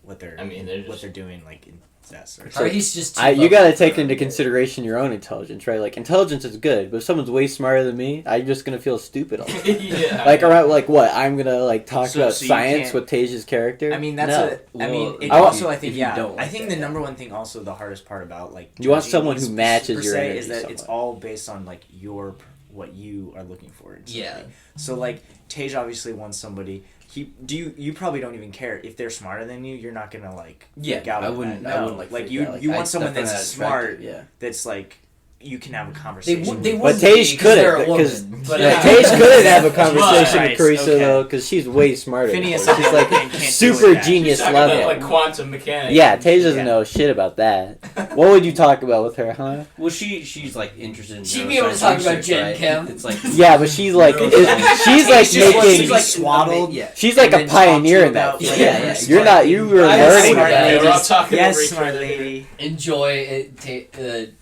what they're I mean, they're what just- they're doing like in that sort of. Haruhi's just too You gotta bubbly take for into her. consideration your own intelligence, right? Like intelligence is good, but if someone's way smarter than me, I'm just gonna feel stupid all the time. yeah. Like around, like what? I'm gonna like talk So- about so you science can't- with Taja's character. I mean, that's No. what I mean. Well, It I want- also, I think, if you yeah. don't I like think that, the yeah. number one thing, also the hardest part about like You want judging someone these who matches per your se, energy is that it's somewhat. all based on like what you are looking for. in Yeah. somebody. So like Tej obviously wants somebody. You probably don't even care if they're smarter than you. You're not gonna like freak out I over wouldn't. that. I No. wouldn't like. like freak you. out. Like, You I want someone definitely that's not attracted, smart. Yeah. That's like you can have a They conversation. would. But Tage couldn't because Tage couldn't have a conversation with Christ, Carissa okay. though because she's way smarter. than Phineas her. She's like can't deal super with that. genius She's talking about, level. like quantum mechanics. Yeah, Tage doesn't Yeah. know shit about that. What would you talk about with her, huh? Well, she's like interested in. She'd be able to talk about neuroscience, Gen right? Chem. It's like Yeah, but she's like Neuroscience. she's like She's just- making she's like swaddled. Yeah. she's like and a then talk to pioneer you in that. about, field. like, Yeah, You're not. You were I learning. smart that. We're all talking Yes, over each smart other. lady. Enjoy it.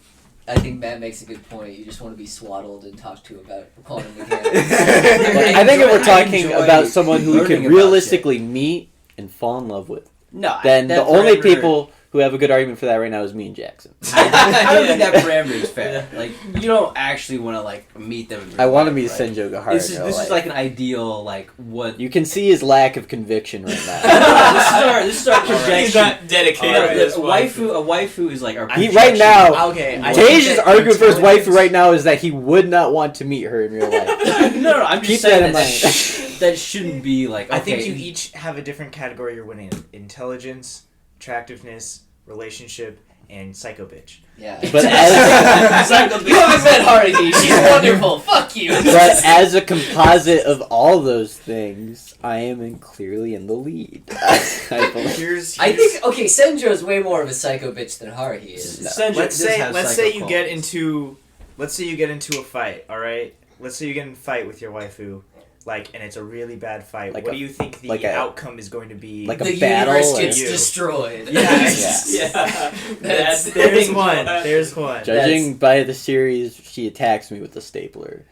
I think Matt makes a good point. You just want to be swaddled and talked to about quantum mechanics. I think if we're talking enjoy about someone who we learning can about realistically meet and fall in love with, No. then that the only parameter- people who have a good argument for that right now is me and Jackson. I don't think that parameter is fair. Like you don't actually want to like meet them. In real I want to life, meet right? Senjo Gahara. This in is real this is life. like an ideal like what. You can see his lack of conviction right now. this is our He's projection. not dedicated No, to this a waifu is like our. He projection. right now. Okay, I think Tage's that argument for his wife intelligence- right now is that he would not want to meet her in real life. No, I'm Keep just saying that in that. that shouldn't be like. Okay, I think you each have a different category you're winning: intelligence, attractiveness, relationship, and psycho bitch. Yeah. But as, You haven't met Haruhi. She's wonderful. Fuck you. but as a composite of all those things, I am clearly in the lead. I believe. I think Senjo's way more of a psycho bitch than Haruhi is. Let's say you get into a fight. All right. Let's say you get in a fight with your waifu. And it's a really bad fight. What do you think the outcome is going to be? Like the a battle universe gets destroyed. Yeah. There's one. There's one. Judging by the series, she attacks me with a stapler.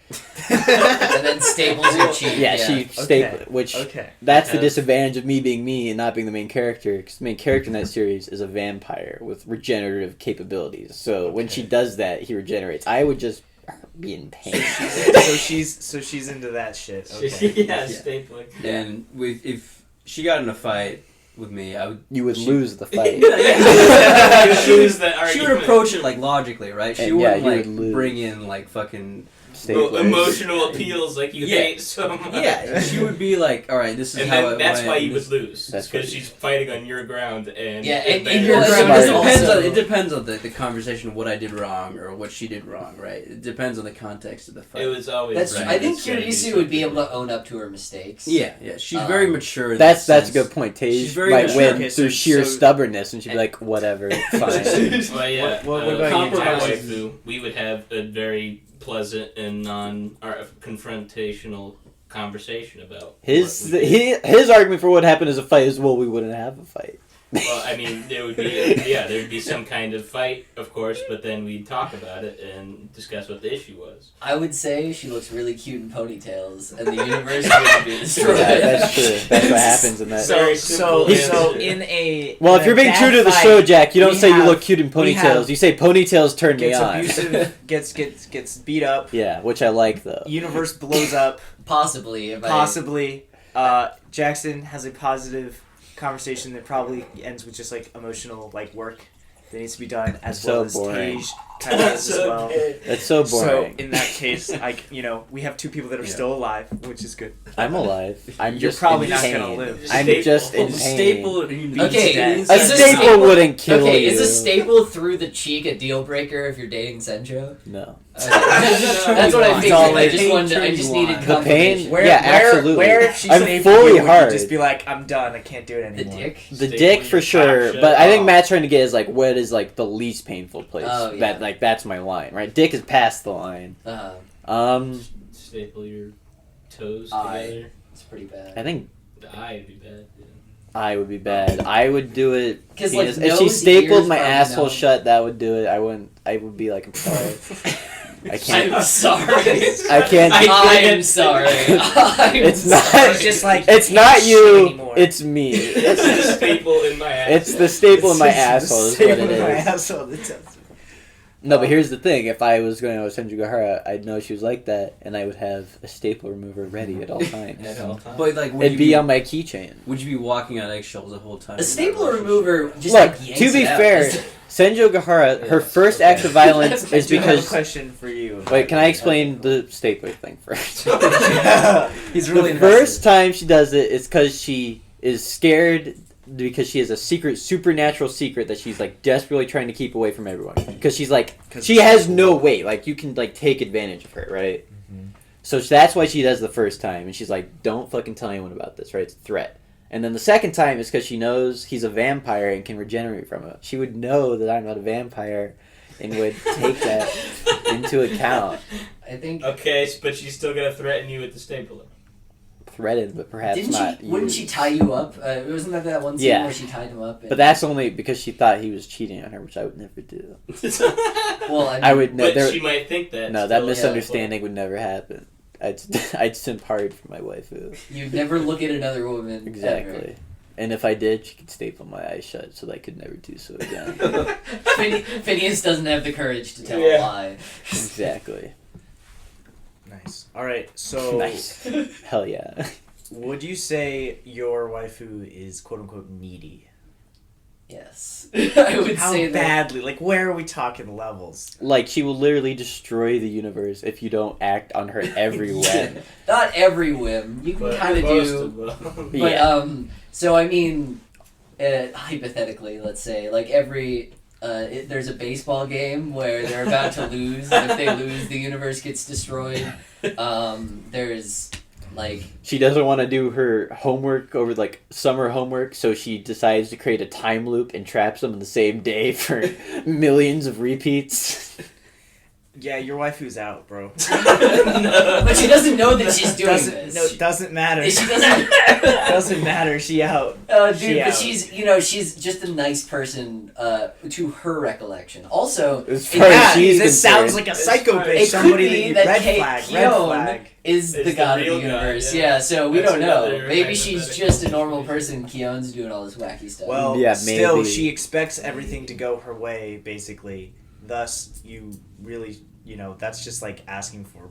And then staples your cheek. Yeah, she staples, which that's the disadvantage of me being me and not being the main character. Because the main character in that series is a vampire with regenerative capabilities. So when she does that, he regenerates. I would just be in pain. so she's into that shit. Okay. Stapling. And if she got in a fight with me, You would lose the fight. You lose that argument. She would approach it logically, right? She And, wouldn't bring in fucking emotional appeals like you hate so much. Yeah, she would be like, all right, this is and how then that's why you would lose. That's because she's fighting on your ground and and your ground it depends on the conversation, what I did wrong or what she did wrong, right? It depends on the context of the fight. It was always. I think Kirisu would be able to own up to her mistakes. Yeah, she's very mature. In That's that a good point. She's Tage very might mature. win through sheer stubbornness, and she'd be like, "Whatever, fine." Well, yeah. What about you, waifu? We would have a very pleasant and confrontational conversation about His argument for what happened as a fight is, well, we wouldn't have a fight. Well, I mean, there would be some kind of fight, of course, but then we'd talk about it and discuss what the issue was. I would say she looks really cute in ponytails, and the universe would be destroyed. Yeah, that's true. That's what happens in that. So in a Well, if you're being true to the show, Jack, you don't say you look cute in we ponytails. You say ponytails turn me on. Abusive, gets beat up. Yeah, which I like though. Universe blows up. Possibly. Jackson has a positive conversation that probably ends with just emotional work that needs to be done as well as Tage kind of does as well. That's so boring. So in that case, we have two people that are still alive, which is good. I'm alive. You're just probably in not pain. gonna live. I'm just in pain. Okay, A staple wouldn't kill you. Is a staple through the cheek a deal breaker if you're dating Senjo? No. That's what I figured. I just needed the pain. confirmation. Absolutely. Where if she's I'm fully hard. Just be like, I'm done. I can't do it The anymore. dick. The dick for sure, but I think Matt's trying to get is what is the least painful place. Oh, yeah. That's my line, right? Dick is past the line. Staple your toes Eye. together. It's pretty bad. I think The eye would be bad. Yeah. eye would be bad. I would do it. Because If she nose, stapled ears, my probably asshole no. shut, that would do it. I wouldn't. I would be like, I'm sorry. I can't. I'm sorry. I can't. I'm sorry. It's not. It's just It's not you. It's me. It's the staple in my asshole. It's the staple in my asshole. Is what it My is. asshole. That sounds- No, but here's the thing. If I was going to Senju Gahara, I'd know she was like that, and I would have a staple remover ready at all times. But It'd be on my keychain. Would you be walking on eggshells the whole time? A staple remover just Look, yanks to be it out. fair, Senju Gahara, her first act of violence is I do have a because... question for you. Wait, can I explain the stapler thing first? He's really The first time she does it is because she is scared because she has a secret, supernatural secret that she's desperately trying to keep away from everyone. Because she's she has no weight. You can take advantage of her, right? Mm-hmm. So that's why she does the first time, and she's like, "Don't fucking tell anyone about this, right? It's a threat." And then the second time is because she knows he's a vampire and can regenerate from it. She would know that I'm not a vampire, and would take that into account. I think. Okay, but she's still gonna threaten you with the stapler. Threatened, but perhaps not. Wouldn't she tie you up? Wasn't that one scene where she tied him up? But that's only because she thought he was cheating on her, which I would never do. Well, I would But never. she might think that. No, that misunderstanding would never happen. I'd simp hard for my waifu. You'd never look at another woman. Exactly. Ever. And if I did, she could staple my eyes shut so that I could never do so again. Phineas doesn't have the courage to tell a lie. Exactly. Nice. All right. So, Nice. Hell yeah. would you say your waifu is quote unquote needy? Yes. I would How say that. badly? Like, where are we talking levels? Like, she will literally destroy the universe if you don't act on her every whim. Not every whim. You can kind of do. But, so I mean, hypothetically, let's say, like there's a baseball game where they're about to lose, and if they lose, the universe gets destroyed. There's, like... She doesn't want to do her homework over, like, summer homework, so she decides to create a time loop and traps them in the same day for millions of repeats. Yeah, your waifu's out, bro. No. But she doesn't know that she's doing this. No, it doesn't matter. She doesn't... doesn't matter. She out. Dude, but she's just a nice person to her recollection. Also, this sounds like a psycho bitch. It Somebody could be that that red flag. Keon is the god of the real universe. God, Yeah, so we That's don't know. another Maybe she's hypothetical. just a normal person. Keon's doing all this wacky stuff. Well, Yeah, still, maybe. she expects everything to go her way, basically. Thus, you really, that's just like asking for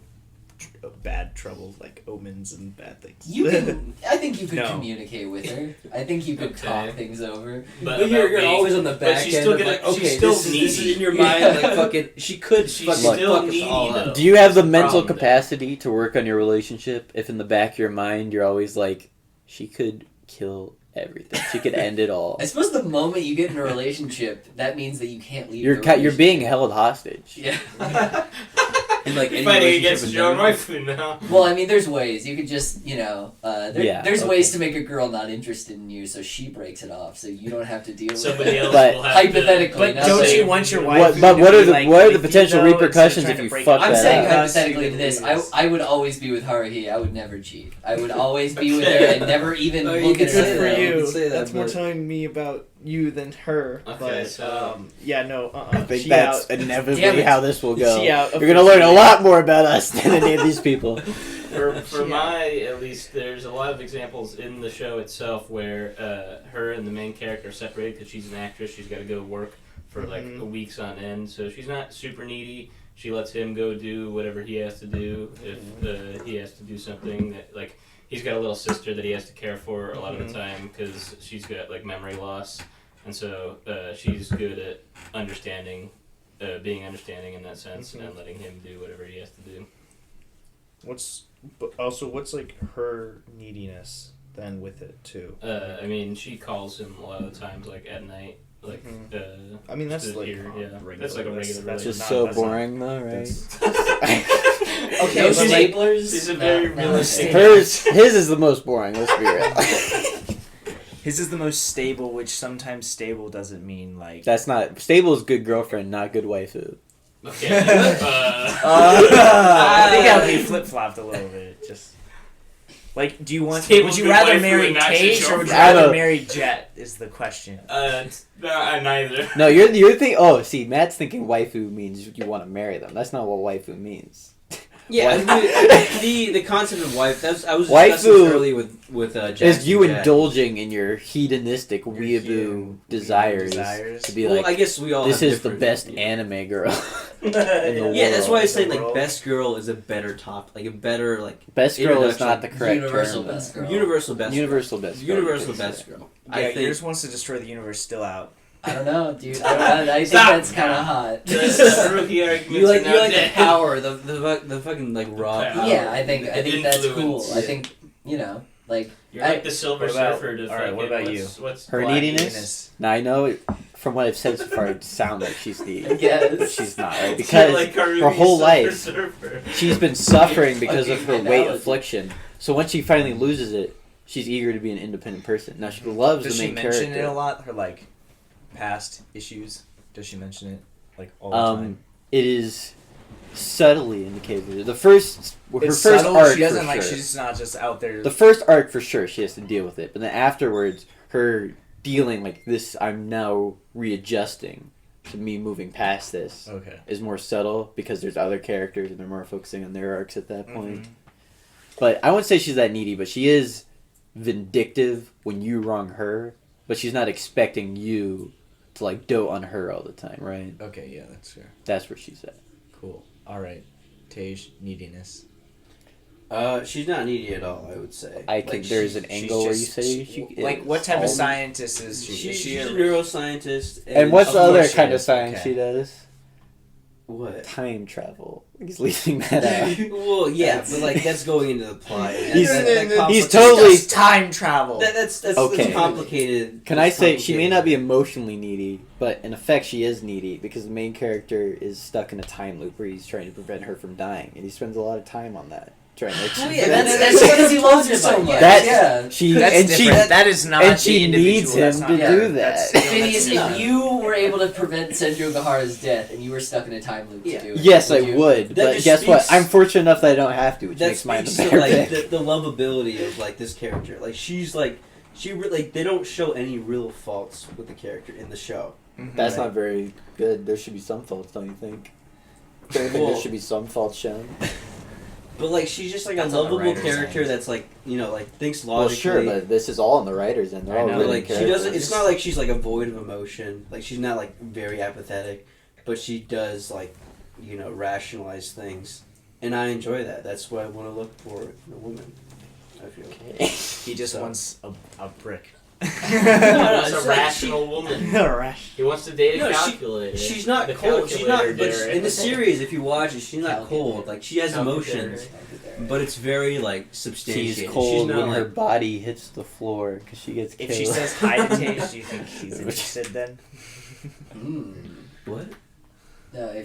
bad trouble, like omens and bad things. I think you could No. communicate with her. I think you could talk things over. But you're always on the back she's end still of gonna- like, she's okay, still this is needy. in your mind, Yeah. like, fucking, she could She's fucking still fuck us needy, all though. up. Do you have the That's the mental problem, capacity to work on your relationship if in the back of your mind you're always like, she could kill everything. She could end it all. I suppose the moment you get in a relationship, that means that you can't leave. You're the you're being relationship. held hostage. Yeah. And like any Fighting relationship against in your own general. waifu now. Well, I mean, there's ways. You could just, there's okay. ways to make a girl not interested in you, so she breaks it off, so you don't have to deal with Somebody it. else But- will have Hypothetically, to... not Don't saying- you want your What- waifu but to what are be the- like what are the with you, potential though, instead of repercussions trying if to you break fuck up I'm that saying up? hypothetically to Us, this, you lose. I would always be with Haruhi. I would never cheat. I would always be with her and never even Oh, you look could at say her. that. You could say that, That's more but- telling me about you than her. Okay, but so- yeah, no. I think She that's out. inevitably Damn it. how this will go. She out. You're gonna learn a lot more about us than any of these people. For at least, there's a lot of examples in the show itself where her and the main character are separated because she's an actress. She's got to go work for like weeks on end, so she's not super needy. She lets him go do whatever he has to do. If he has to do something that, like, he's got a little sister that he has to care for a lot of the time because she's got like memory loss, and so she's good at being understanding in that sense and letting him do whatever he has to do. What's like her neediness then with it too? I mean, she calls him a lot of the times, like at night, like. I mean, that's to like hear, yeah, regular. that's like a regular. That's Just not- so that's not- boring though, right? Okay, No no she's- staplers. she's a very realistic- His is the most boring. Let's be real. His is the most stable, which sometimes stable doesn't mean like. That's not stable. Is good girlfriend, not good waifu. Okay. I think that would be flip flopped a little bit. Just like, do you want? Stable Would you good rather waifu marry and not Tage just or would you your rather friend. marry Jet? Is the question. Neither. No, you're thinking. Oh, see, Matt's thinking waifu means you want to marry them. That's not what waifu means. Yeah, Waifu- the concept of wife. I was Waifu discussing this earlier with Jack. Is you and Jack. indulging in your hedonistic weeaboo human desires desires. to be Well, like, I guess we all. this have is the different- best Yeah. anime girl in the Yeah, that's why I world. say The like world. best girl is a better top, like a better like Best girl is introduction. not the correct Universal term. best girl. universal best. Universal best. girl, Universal you could best say. girl. Yeah, I think. yours wants to destroy the universe. Still out. I don't know, dude. I think Stop. that's kind of hot. The rookie arguments You like are now the dead. power, the fucking like raw. Yeah. Power. Yeah, I think that's cool. Influence. I think like You're like the Silver What about- Surfer to alright, what fucking- about you? What's Her black? neediness? Now I know from what I've said so far, it sounds like she's needy, yes, but she's not, right? You're Because like Haruhi, her whole Silver life Surfer. she's been suffering because of her Fucking weight analogy. affliction. So once she finally loses it, she's eager to be an independent person. Now she loves Does the she main mention character. it a lot? Her like past issues. Does she mention it like all the time? It is subtly indicated. The first, her It's first subtle. arc She doesn't for like. sure. She's not just out there. The first arc for sure, she has to deal with it. But then afterwards, her dealing like this, I'm now readjusting to me moving past this Okay. is more subtle because there's other characters and they're more focusing on their arcs at that point. But I wouldn't say she's that needy, but she is vindictive when you wrong her. But she's not expecting you to like dote on her all the time, right? Okay. Yeah, that's fair. That's where she's at. Cool. All right. Tage, neediness. She's not needy at all, I would say. I think there's an angle where you say she like, what type of scientist is she? She's a neuroscientist. And what's the other kind of is. science Okay. she does? What? Time travel. He's leaving that out. Well, yeah, but like that's going into the plot. He's totally Just time travel. That's Okay. complicated. Can I It's say she may not be complicated. emotionally needy, but in effect she is needy because the main character is stuck in a time loop where he's trying to prevent her from dying, and he spends a lot of time on that. Trying to Well, yeah, That's because he loves her so much. That- Yeah. she That's and different. she That is not. and the she needs individual. him That's not- to yeah, do that's- that. Phineas, that's- if you were able to prevent Senju Gahara's death and you were stuck in a time loop Yeah. to do it, Yes, I you? would, That but just guess what? speaks- I'm fortunate enough that I don't have to, which That makes mine the speaks better to like pick. the lovability of like this character. Like she's like she really like they don't show any real faults with the character in the show. That's not very good. There should be some faults, don't you think? Don't you think Well- there should be some faults shown? But like she's just like That's a on the lovable writer's character end. that's like like thinks Well, logically. sure, but this is all on the writers, and they're I all know. But written like she characters. doesn't. It's not like she's like a void of emotion. Like she's not like very apathetic, but she does like rationalize things, and I enjoy that. That's what I want to look for in a woman. I feel. He just So- wants a brick. That's it's a like rational woman. Rash. He wants to date a No, calculator. She's not The cold. She's not. But calculator in the dare. series, if you watch it, she's not Calculator. cold. Like she has emotions, but it's very like substantiated. She's cold not when like. her body hits the floor because she gets killed. If she says hi to Tage, do you think she's interested then? What? No,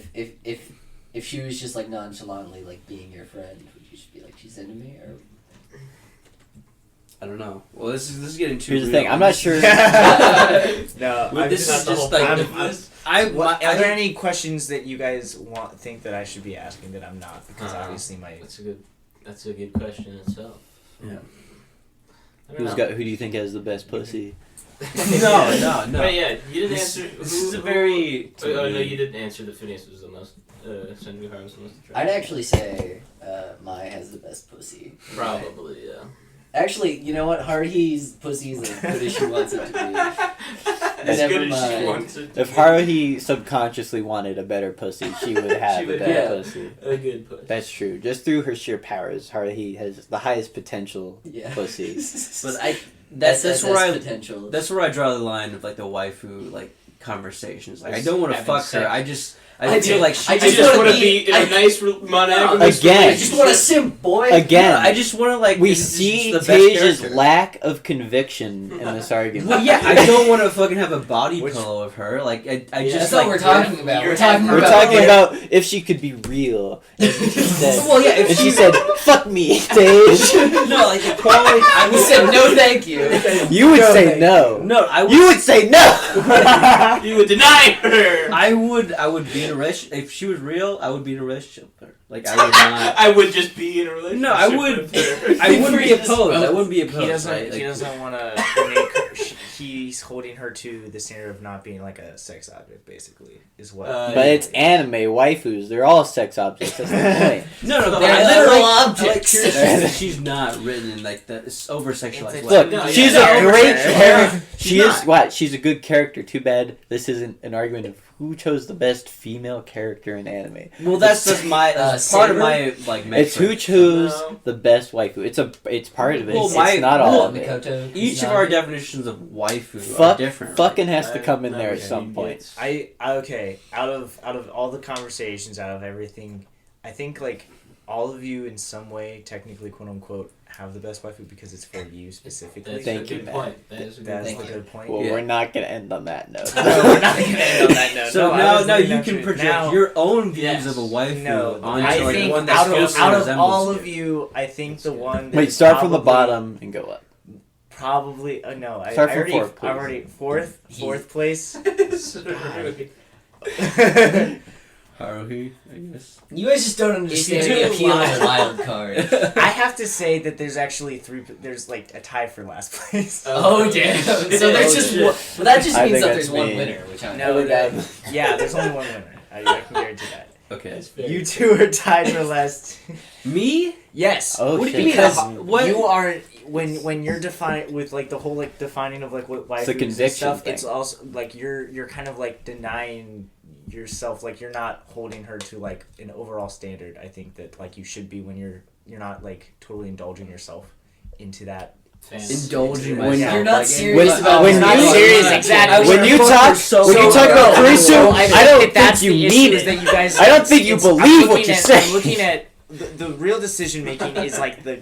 if she was just like nonchalantly like being your friend, would you just be like she's into me or? I don't know. Well, this is getting too. Here's the real. thing. I'm not sure. No, Well, I'm this just, is just like are there any questions that you guys think that I should be asking that I'm not? Because obviously my That's a good question in itself. Yeah. I don't know. Who do you think has the best pussy? No. But yeah, you didn't This- answer. this is a very- Oh no, you didn't answer. The Phineas was the most. Senju Gahara was the most attractive. I'd actually say Mai has the best pussy. Probably, yeah. Actually, you know what? Haruhi's pussy is as good as she wants it to As Never good as she mind. wants it to If be. Haruhi subconsciously wanted a better pussy, she would have She a would better have pussy. A good push. That's true. Just through her sheer powers, Haruhi has the highest potential be. Yeah. pussy. But I That's that's where I potential. that's where I draw the line of like the waifu like conversations. Like I Just don't want to having fuck sex. her. I feel like she I I just just wanna want to be- be in a nice monogamous Again. I just want to simp, boy. Again, I just want to like. we this is see the best Tage's character. lack of conviction in this argument. Well, yeah, I don't want to fucking have a body pillow of her. Like I Yeah, just that's like what we're talking about. you're We're talking We're about. talking about if she could be real. And she said, Well, yeah, if and she she- said, "Fuck me, Tage." no, like the quality. I We would said no, thank you. You would say no. No, I would. You would say no. You would deny her. I would be in a relationship if she was real. I would be in a relationship with her. Like I would not. I would just be in a relationship. No, I would. with her. I wouldn't be opposed. I wouldn't be opposed. he doesn't right? he Like, doesn't want to make her. He's holding her to the standard of not being like a sex object. Basically, is what. But it's anime waifus. They're all sex objects. That's the point. No, They're I literal like objects. that she's not written in like the over sexualized way. Look, No, she's yeah, a no, great yeah. character. She's She is not. what? She's a good character. Too bad this isn't an argument of who chose the best female character in anime. Well, that's my part of my like. It's who metric. chose No. the best waifu. It's part of it. Well, It's my- not all well, of it. Mikoto, Each of Izanagi. our definitions of waifu are Fuck, different. fucking has to come in That there at was some you point. gets. I okay. Out of all the conversations, out of everything, I think like all of you in some way, technically, quote unquote, have the best waifu because it's for you specifically. That's Thank a you, good Matt. point. That is a good That's point. the good point. Well, Yeah. we're not gonna end on that note. No, we're not gonna end on that note. So No, I now was you leading up can to it. project Now- your own views Yes. of a waifu No, onto I like think one that out closely of resembles all you. of you, I think the one. That Wait, is start from the probably- bottom and go up. Probably. No, I Start from already. fourth, please. I already fourth place. Haruhi, I guess. You guys just don't understand you the do appeal of lie- a wild card. I have to say that there's actually there's like a tie for last place. Oh damn! So there's just shit. one. Well, that just I means think that that's there's one me. winner, which I'm. No, yeah, there's only one winner. I can guarantee that. Okay. You two are tied for last. Me? Yes. Oh, What do shit. you mean? Because What? you are when you're defining with like the whole like defining of like what life It's a is and conviction stuff. thing. It's also like you're kind of like denying yourself, like you're not holding her to like an overall standard. I think that like you should be when you're like totally indulging yourself into that. Indulging When myself. you're not like, serious in- about when it. you're No, serious, no, exactly. no. When you talk about threesome, I don't think you need it. That you guys, I don't think you believe what you're saying. I'm looking at the real decision making is like the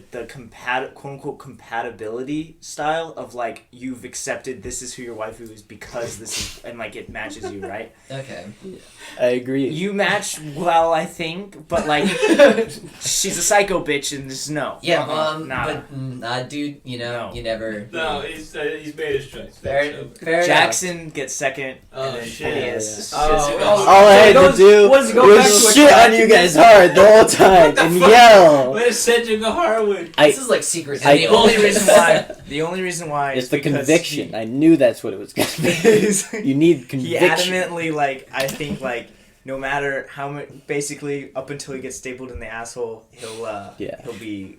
quote unquote compatibility style of like you've accepted this is who your waifu is because this is and like it matches you, right? Okay. I agree. You match well, I think, but like she's a psycho bitch and just no. Yeah, nah. but dude, you know, No. you never. No, he's made his choice. Fair Jackson gets second, Oh, and then shit. Phineas. All I had to do was shit on you guys hard the whole time and yell. What is Senju Gahara win? This is like secret. And the only reason why It's is the because conviction. I knew that's what it was going to be. You need He conviction. adamantly, like, I think, like, no matter how much, basically, up until he gets stapled in the asshole, he'll be,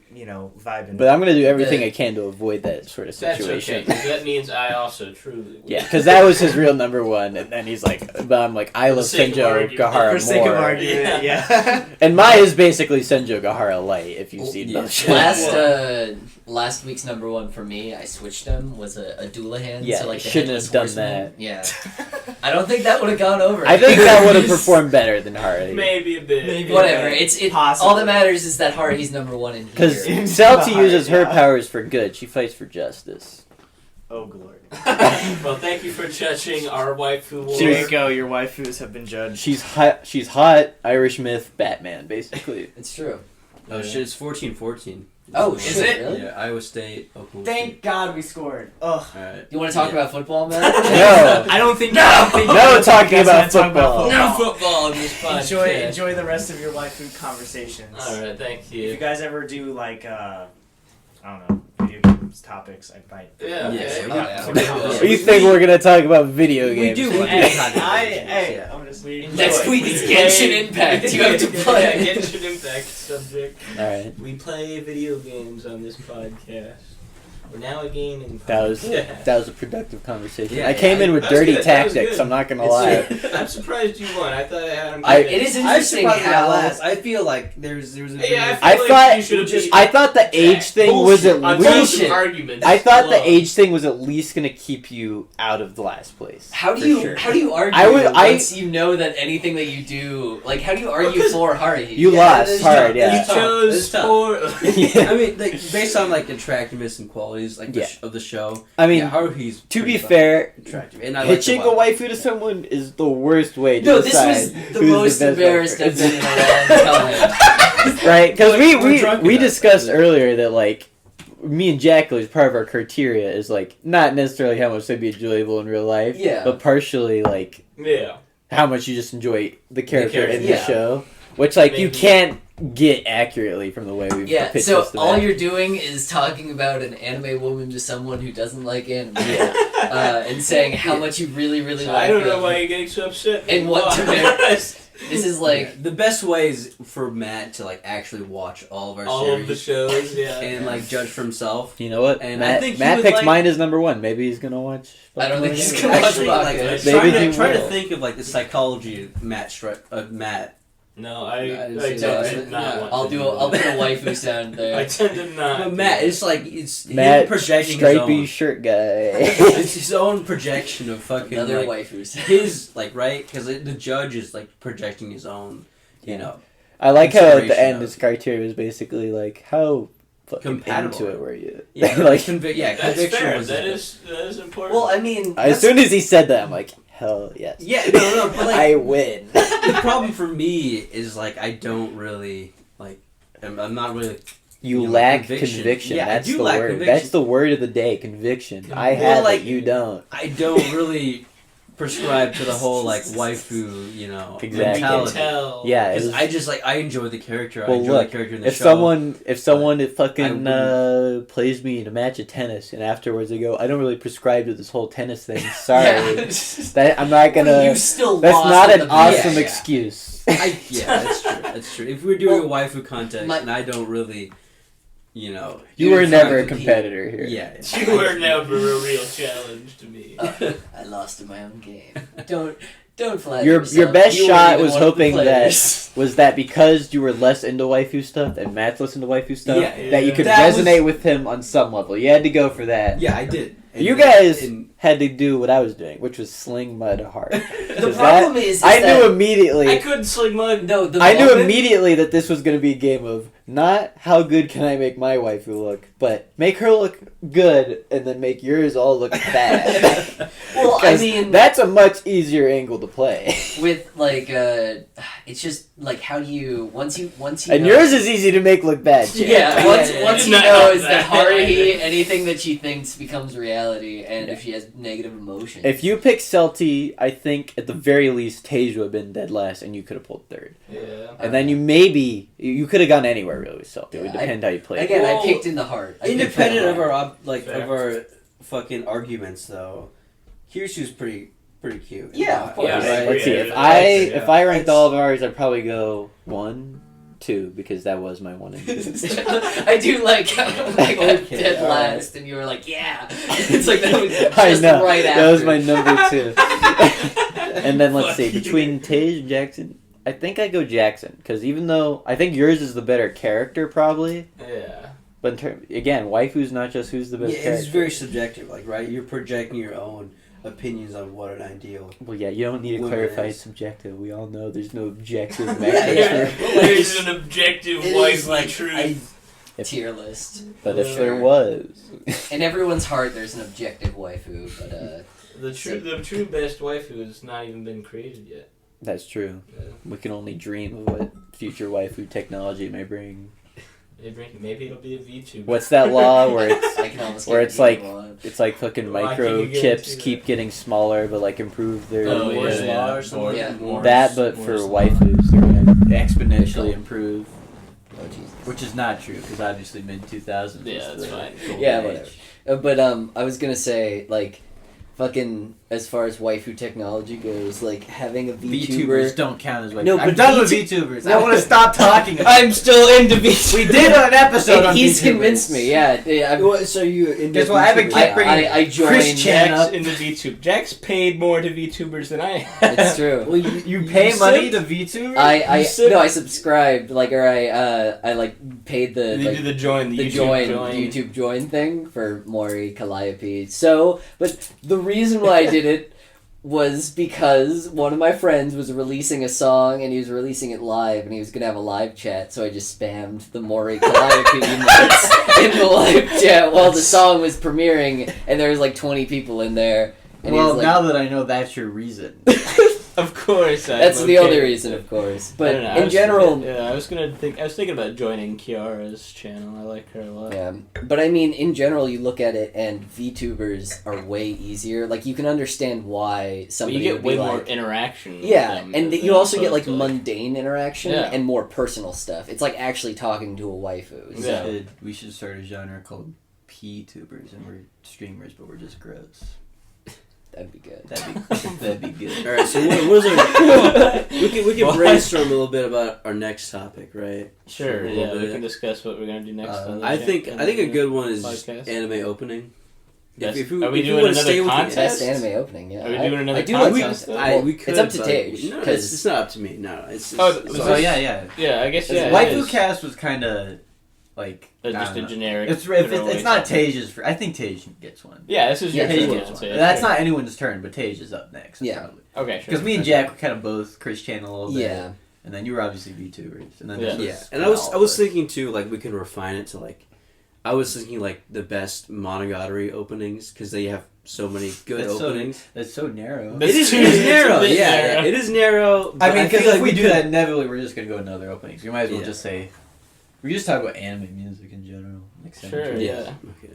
vibing. But I'm going to do everything I can to avoid that sort of That's situation. okay, 'cause that means I also truly win. Yeah, because that was his real number one, and then he's like, but I'm like, I love sake of Senjo argument. Gahara for sake of more. argument, yeah. And Mai is basically Senjo Gahara light, if you've seen yeah. both shows. Last week's number one for me, I switched him, was a doula hand. Yeah, so like you the shouldn't headless have done horseman. that. Yeah. I don't think that would have gone over. I think that would have performed better than Hardy. Maybe a bit. Whatever. It's Possibly. all that matters is that Hardy's number one in here. Because Celti uses her powers for good. She fights for justice. Oh, glory. Well, thank you for judging our waifu war. There you go, your waifus have been judged. She's hot, Irish myth, Batman, basically. It's true. Oh shit! It's 14-14. Oh, Is shit, it? really? Yeah, Iowa State, Oklahoma Thank State. God we scored. Ugh. All right. You want to talk about football, man? No. I don't think. No! No talking you guys about wanna talk football. No football in this Enjoy, podcast. enjoy the rest of your waifu conversations. Alright, thank If you you. guys ever do like, I don't know, video games topics, I might. Yeah, Yes, okay. we got some it. conversation. You think we're going to talk about video We games? do. Hey, I'm just. Next week is Genshin Impact. You have to play. Yeah, Genshin Impact subject. Alright. We play video games on this podcast. We're now a gaming That was podcast. that was a productive conversation. Yeah, I came in with that was dirty good, that was tactics, good. I'm not going to lie. I'm surprised you won. I thought I had him. It is I'm interesting surprised at how. last. I feel like there was a Yeah, I feel thought- you should have just. I thought the age thing was at on least... bullshit arguments. I thought the Love. age thing was at least going to keep you out of the last place. How do For you sure. how do you argue I- once you know that anything that you do, like how do you argue Because for Hari? You lost hard, You yeah. chose It's tough. for. Yeah. I mean, like based on like attractiveness and qualities, like Yeah. of the show. I mean, yeah, Haruhi's to be pretty fair, attractive, and I pitching a like waifu to someone is the worst way to No, this decide was the who's most best embarrassed waifu. I've been in a long time. Right? Because We're drunk we enough. discussed earlier that like me and Jack, as part of our criteria, is like not necessarily how much they'd be enjoyable in real life, Yeah. but partially like Yeah. how much you just enjoy the character in the yeah. show, which like you Maybe. can't get accurately from the way we've Yeah, pitched so this to all that. you're doing is talking about an anime woman to someone who doesn't like anime, and saying how much you really, really like I don't know them. why you're getting so upset. And what to Why? This is like the best way is for Matt to like actually watch all of our all series of the shows. Yeah. and like judge for himself. You know what? And I Matt, think he Matt would picks like- mine as number one. Maybe he's gonna watch. I don't think he's Pokemon gonna anyway. watch Actually, Rocket. like Maybe trying he to will. think of like the psychology of Matt. No, I didn't tend see that. to not Yeah. want I'll to I'll put a waifu sound I there. tend to not. But do Matt, that. it's like it's Matt, him projecting stripy his shirt guy. it's his own projection of fucking Another like, waifu sound. his like right because the judge is like projecting his own, you know. I like how at the Consideration end of his criteria was basically like how fucking Compatible. into it were you? Yeah, like That's conviction fair. was That is important. Well, I mean, as soon as he said that, I'm like, hell yes. yeah, no, but like I win. the problem for me is like I don't really like I'm not really You You know, lack conviction. conviction. Yeah, I That's do the lack word. conviction. That's the word of the day. Conviction. I Well, have like- it. You don't. I don't really prescribe to the whole like waifu, you know, Exactly. you can mentality. tell. Yeah. it Because was- I just like I enjoy the character. Well, I enjoy look, the character in the if show. someone fucking wouldn't- plays me in a match of tennis and afterwards they go, I don't really prescribe to this whole tennis thing. Sorry, that I'm not gonna. you still That's lost not at an the awesome yeah. excuse. Yeah, that's true. That's true. If we're doing Well, a waifu contest my- and I don't really, you know, You were You're never a trying to competitor here. yeah, You were never a real challenge to me. I lost in my own game. Don't Don't flatter Your yourself. best You shot weren't even was one of the hoping players. that because you were less into waifu stuff and Matt's less into waifu stuff, Yeah, that you could that resonate with him on some level. You had to go for that. Yeah, I did. You guys had to do what I was doing, which was sling mud hard. The problem is I that knew immediately. I couldn't sling mud. no, the I knew moment- immediately that this was going to be a game of not how good can I make my waifu look, but make her look good and then make yours all look bad. Well, I 'Cause mean, that's a much easier angle to play. with like, it's just like how do you once you And know, yours is easy to make look bad. Jack. Yeah, once you Not know is that. that Haruhi, anything that she thinks becomes reality, and if she has negative emotions. If you pick Celti, I think at the very least Tej would have been dead last, and you could have pulled third. Yeah. And then you could have gone anywhere really with Celti. It would Yeah, depend how you played. again, Well, I picked in the heart. I picked Independent in of the our heart. of our fucking arguments, though, Kirshu's pretty cute. Yeah, of course. Yeah, Right? Let's see. Yeah, If I ranked It's- all of ours, I'd probably go 1, 2 because that was my 1 and 2. I do like how I got Okay, dead alright. last, and you were like, "Yeah." It's like that was just I know. right after. That was my number 2. And then let's see, between Tej and Jackson, I think I go Jackson because even though I think yours is the better character probably, Yeah. but again, waifu's not just who's the best Yeah, character. it's very subjective, like, right? You're projecting your own opinions on what an ideal. Well, yeah, you don't need to Women clarify is. it's subjective. We all know there's no objective Yeah, metric. yeah. There's an objective It wife is like truth. tier list. But if Sure. there was, In everyone's heart, there's an objective waifu, but The true best waifu has not even been created yet. that's true. Yeah. We can only dream of what future waifu technology may bring. Maybe it'll be a VTuber. What's that law where it's I can almost where get it's like either one. it's like fucking Why can you microchips guarantee keep that? getting smaller but like improve their Oh, Moore's yeah, Law yeah. or something? Yeah. Moore's- that but for Moore's Law. waifus they're gonna exponentially improve, Oh Jesus. which is not true because obviously mid 2000s. Yeah, that's fine. Yeah, whatever. But I was gonna say like, fucking as far as waifu technology goes, like having a VTubers VTuber. don't count as waifus. No, I'm but done with VTu- VTubers. I want to stop talking. About I'm still into VTubers. We did an episode on He's VTubers. convinced me. Yeah, What, so you in Guess what? I haven't kept bringing I joined. Chris Chan Jack's up. into VTuber. Jack's paid more to VTubers than I have. It's true. Well, you pay money to VTubers? I said- no, I subscribed like or I like paid the They like, do the join, the YouTube join thing for Mori Calliope. So, but the reason why I did it was because one of my friends was releasing a song and he was releasing it live and he was gonna have a live chat, so I just spammed the Mori Calliope emotes in the live chat while the song was premiering, and there was like 20 people in there. And he Well, was like, now that I know that's your reason. Of course, that's the only reason, of course. But I don't know, in general, I was thinking about joining Kiara's channel. I like her a lot. yeah. But I mean, in general, you look at it, and VTubers are way easier. Like you can understand why But somebody you get would way be more like, interaction. with yeah, them and than you also get opposed like to, mundane interaction Yeah. and more personal stuff. It's like actually talking to a waifu. We So. Yeah. we should start a genre called P-tubers, and we're streamers, but we're just gross. That'd be good. That'd be good. All right, so what is our? we can What? brainstorm a little bit about our next topic, right? Sure, A little yeah, we bit. can discuss what we're gonna do next. on the I chat- think on a the, good one is just podcast. anime opening. Yes. If Are we if doing wanna another stay with the contest? Best anime opening, yeah. Are we doing another I do like contest? content. I, Well, we could, it's up to but- Tej. No, 'cause- it's not up to me. No, it's Oh, it's- so So yeah. Yeah, I guess yeah. it Waifu is. Cast was kind of like Just a generic. It's throwaway it's not topic. Tej's. I think Tej gets one. Yeah, this is your Yeah, Tej Tej turn. gets gets one. Yeah, That's sure. not anyone's turn, but Tej is up next. Yeah. Okay, sure. Because me and Jack were kind of both Chris Chan a little bit. Yeah. And then you were obviously VTubers. And then Yeah. this Yeah, was and I was thinking too, like we can refine it to like, I was thinking like the best Monogatari openings because they have so many good That's openings. That's so narrow. That's It is true. narrow, It's a bit yeah, narrow. it is narrow. I but mean, because feel if we do could- that, inevitably we're just gonna go into other openings. We might as well Yeah. just say we just talk about anime music in general. Like Sure, soundtracks. yeah. Okay.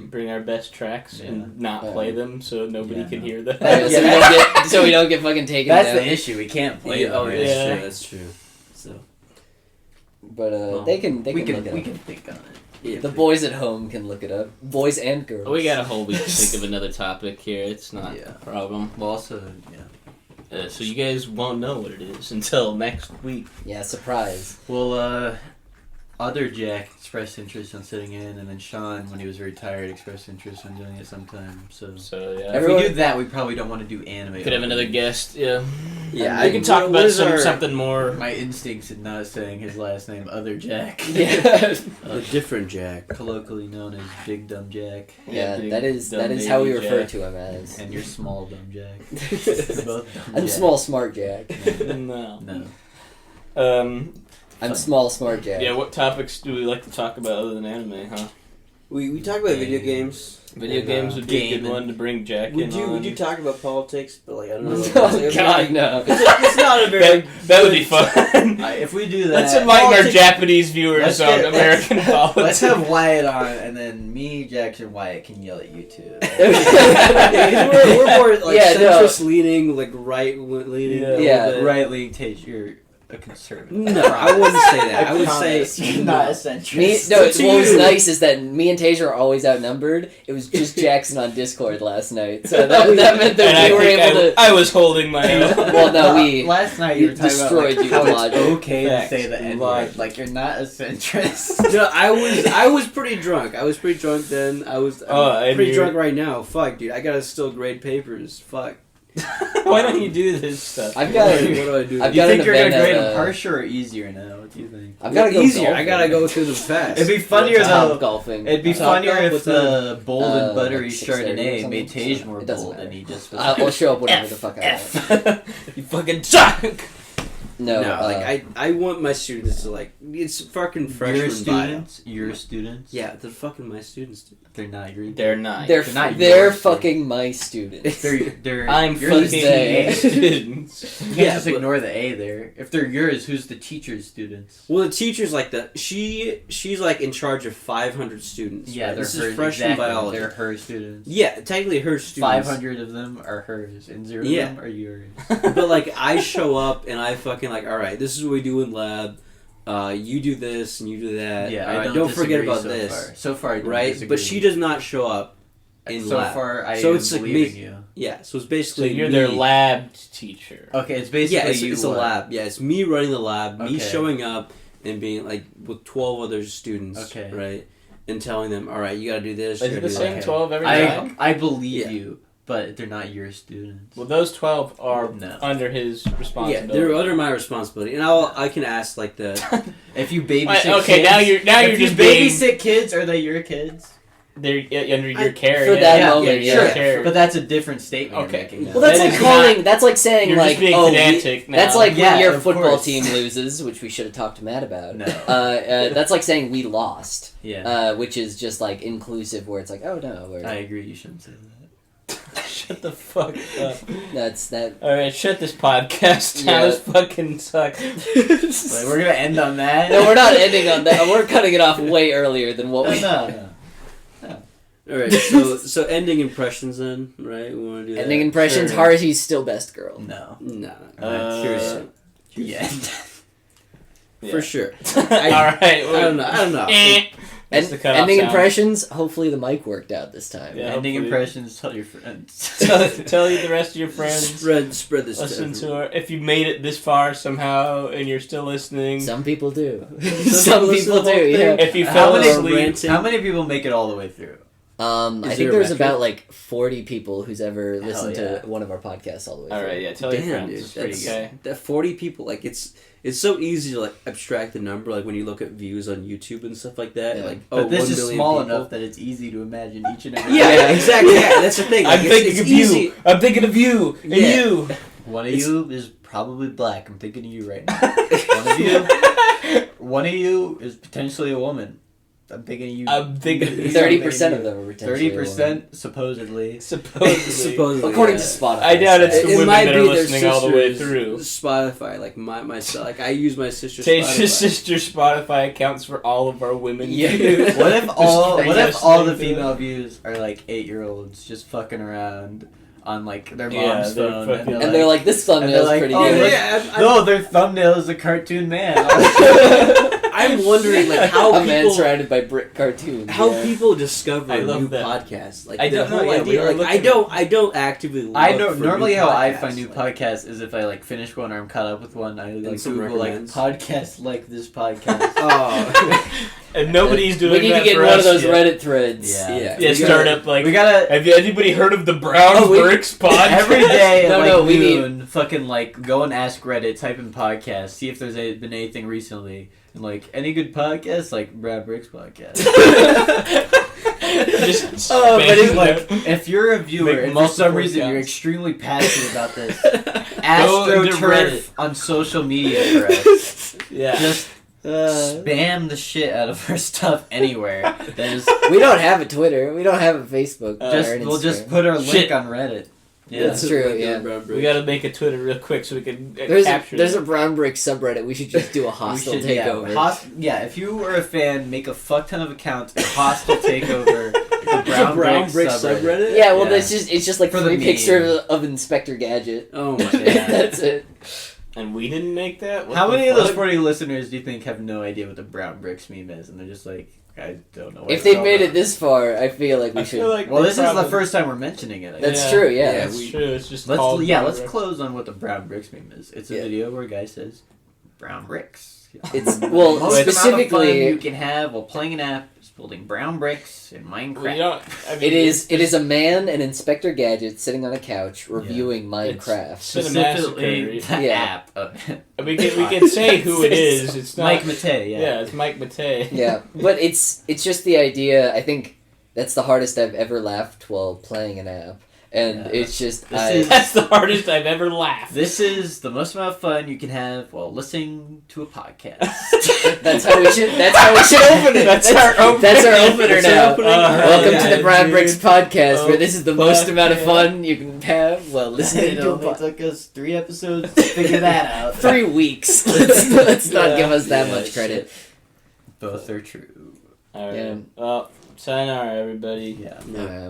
Bring our best tracks Yeah. and not Yeah. play them so nobody Yeah, can no. hear them. So we don't get fucking taken That's down. the issue. We can't play. Yeah, them, oh, right? that's Yeah. true. That's true. So But Well, they can we look can it we up. can think on it. yeah, The boys at home can look it up. Boys and girls. We got a whole week to think of another topic here. It's not Yeah. a problem. Well, also, yeah. So you guys won't know what it is until next week. Yeah, surprise. Well, Other Jack expressed interest in sitting in, and then Sean, when he was very tired, expressed interest in doing it sometime. So yeah. if we do that, we probably don't want to do anime. Could have another guest, yeah. Yeah, We can talk about something more. My instincts in not saying his last name, Other Jack. Yeah. A different Jack. Colloquially known as Big Dumb Jack. Yeah, big, that is dumb how we baby refer Jack. to him as. And you're Small Dumb Jack. Both dumb I'm Jack. small, smart Jack. No. No. I'm small, smart Jack. Yeah, what topics do we like to talk about other than anime, huh? We talk about video games. Video And, games would be a good gaming. one to bring Jack Would in you on. would you talk about politics? But like I don't know. Oh God, no. It's not a very. that would be fun. If we do that, Let's enlighten our politics- Japanese viewers Let's on get- American politics. Let's have Wyatt on, and then me, Jackson, Wyatt can yell at you too. Yeah, 'cause we're more like Yeah, no. centrist leaning, like right leaning. Yeah. a little Yeah. bit. Right leaning Tage, you're a conservative. No, I wouldn't say that. I would say you're not a centrist. What to was you. nice is that me and Tasia are always outnumbered. It was just Jackson on Discord last night, so that meant and that we were able to. I was holding my own. Well, no, we Last night you were talking destroyed about you how with it's logic. okay to Facts. say the N Logic. word. Like you're not a centrist. No, I was pretty drunk. I was pretty drunk then. I'm and pretty you're- drunk right now. Fuck, dude. I gotta still grade papers. Fuck. Why don't you do this stuff? I've got What to. do I do? I've You got think an you're gonna event grade at, them harsher or easier now? What do you think? I've got to go easier. golfing. I gotta go through them fast. It'd be funnier Top though. golfing. It'd be Top funnier golf if with the bold and like buttery 6:30 or Chardonnay something. made Tage more It doesn't bold, matter. and he just was. I'll show up whenever the fuck I want. You fucking suck. No, like I want my students to like it's fucking freshman your bio. students. Your students. Yeah, they're fucking my students. Dude. They're not your. They're not. they're not they're yours, fucking my students. They're. I'm you're fucking they. students. You can't Yeah, just but- ignore the A there. If they're yours, who's the teacher's students? Well, the teacher's like that. She's like in charge of 500 students. Yeah, right? they're this her, is freshman exactly. biology. They're her students. Yeah, technically her students. 500 of them are hers, and 0 Yeah. of them are yours. But like I show up and I fucking like, all right, this is what we do in lab. You do this and you do that. Yeah, All right, I don't forget disagree about so this. Far. So far, I don't Right, disagree. but she does not show up in so lab. far, I So am it's like believing me- you. Yeah, so it's So basically you're me. their lab teacher. Okay, it's basically Yeah, it's, you. it's a what? lab. Yeah, it's me running the lab, me Okay. showing up and being like with 12 other students. Okay. Right, and telling them, all right, you got to do this. Is you it gotta the do same that. 12 every time? I believe Yeah. you, but they're not your students. Well, those 12 are No. under his Yeah, responsibility. they're under my responsibility, and I can ask like the If you babysit Wait, kids, okay, now you're if you just being babysit kids, are they your kids? they're under your care. for yeah. that yeah, moment, your yeah. care. But that's a different statement Okay. you're making. Now. Well, that's That like is calling. That's like saying You're like, just being oh, pedantic now. that's like Yeah, when your of football course. team loses, which we should have talked to Matt about. No. That's like saying we lost, Yeah, which is just like inclusive, where it's like, oh no, I agree. You shouldn't say that. Shut the fuck up. that's that. All right, shut this podcast down. Yeah. This fucking sucks. Like, we're gonna end on that. No, we're not ending on that. We're cutting it off way earlier than what we. No. all right. So ending impressions then, right? We want to do that. Ending impressions. Sure. Haruhi's still best girl. No. Nah, Uh, seriously, Yeah. for sure. All right. I don't know. I don't know. That's the cutoff Ending sound. impressions. Hopefully the mic worked out this time. Yeah. Ending hopefully. impressions. Tell your friends. tell you the rest of your friends. Spread this. Listen to to her. If you made it this far somehow and you're still listening, Some people do. Some Some people people listen to the do. whole Yeah. if you How fell many asleep, ranting? How many people make it all the way through? I Is think there a there's metric? about like 40 people who's ever listened yeah. to one of our podcasts all the way all through. right, yeah, tell your Damn, friends. dude, It's pretty that's okay. that 40 people. Like it's so easy to like abstract the number. Like when you look at views on YouTube and stuff like that. Yeah. Like But this 1 is billion small people. enough that it's easy to imagine each and every. Yeah, exactly. Yeah, that's the thing. Like, I'm it's thinking of easy. you. I'm thinking of you and Yeah. you. One of It's- you is probably black. I'm thinking of you right now. One of you is potentially a woman. I'm thinking of you. I'm thinking of you. 30% of them are potentially 30% supposedly. Supposedly. Supposedly, according yeah. to Spotify. I doubt it's the It women might that be are their listening all the way sister's through. Spotify, like myself. Like I use my sister's Taste's Spotify. sister Spotify accounts for all of our women. Yeah. views. What if all the listening to female it. views are like 8-year-olds just fucking around on like their Yeah, mom's they're phone, fucking- And they're like, this thumbnail's like, pretty oh, good. yeah, no, their thumbnail is a cartoon man. I'm wondering like how A man people surrounded by brick cartoons. people discover I a love new that. podcast. Like I the don't know, whole yeah, we idea. were Like looking I don't actively. Look I know for normally new how I podcasts, find new like- podcasts is if I like finish one or I'm caught up with one. I like some Google like recommends. podcast like this podcast. Oh, And nobody's doing We need that to get for in one us of those yet. Reddit threads. Yeah. yeah. Yeah, we start gotta- up like. we gotta Have you anybody heard of the Brown Oh, we- Bricks podcast? every day No, at no, like we need- noon, fucking like go and ask Reddit, type in podcast, see if there's been anything recently, and like any good podcasts like Brad Brick's podcast. Just Oh, but it's spam like that. if you're a viewer Make and for some multiple reason you're accounts. extremely passionate about this, Go into Reddit. AstroTurf on social media for us. Yeah. Just spam the shit out of our stuff anywhere. That is We don't have a Twitter. We don't have a Facebook. or an we'll just Instagram. put our Shit. link on Reddit. Yeah. That's true, yeah. We gotta make a Twitter real quick so we can There's capture a that. Brown Brick subreddit. We should just do a hostile takeover. Yeah, if you are a fan, make a fuck ton of accounts and hostile takeover the Brown Brick subreddit. Yeah, well, Yeah. it's just like For the 3 meme. pictures of Inspector Gadget. Oh my god. That's it. And we didn't make that? What How the many of those fuck? 40 listeners do you think have no idea what the Brown Bricks meme is? And they're just like, I don't know what If it's they've all made about. it this far, I feel like we I should. feel like Well, they this is the probably- first time we're mentioning it. I That's guess. true. Yeah. That's true. It's just Let's called Brown let's Bricks. close on what the Brown Bricks meme is. It's a Yeah. video where a guy says, "Brown bricks." It's The well most amount of fun specifically. you can have while playing an app is building brown bricks in Minecraft. Well, you don't, I mean, It is it's a man and Inspector Gadget sitting on a couch reviewing Minecraft. Specifically, Cinemassacre. the Yeah. app. We can say who it is. It's not Mike Matei. Yeah. Yeah, it's Mike Matei. Yeah, but it's just the idea. I think that's the hardest I've ever laughed while playing an app, and Yeah. it's just This is- That's the hardest I've ever laughed. This is the most amount of fun you can have while listening to a podcast. That's how we should. That's how we should open it. That's our opener. That's our opener That's now. our opening. Welcome yeah, to the Brown dude. Bricks podcast, Oh, where this is the most amount of yeah. fun you can have while listening It to a only podcast. took us 3 episodes to figure that out. 3 weeks. Let's not Yeah. give us that Yeah, much credit. Both are true. All right. Yeah. Well, sayonara, everybody. Yeah. Yeah.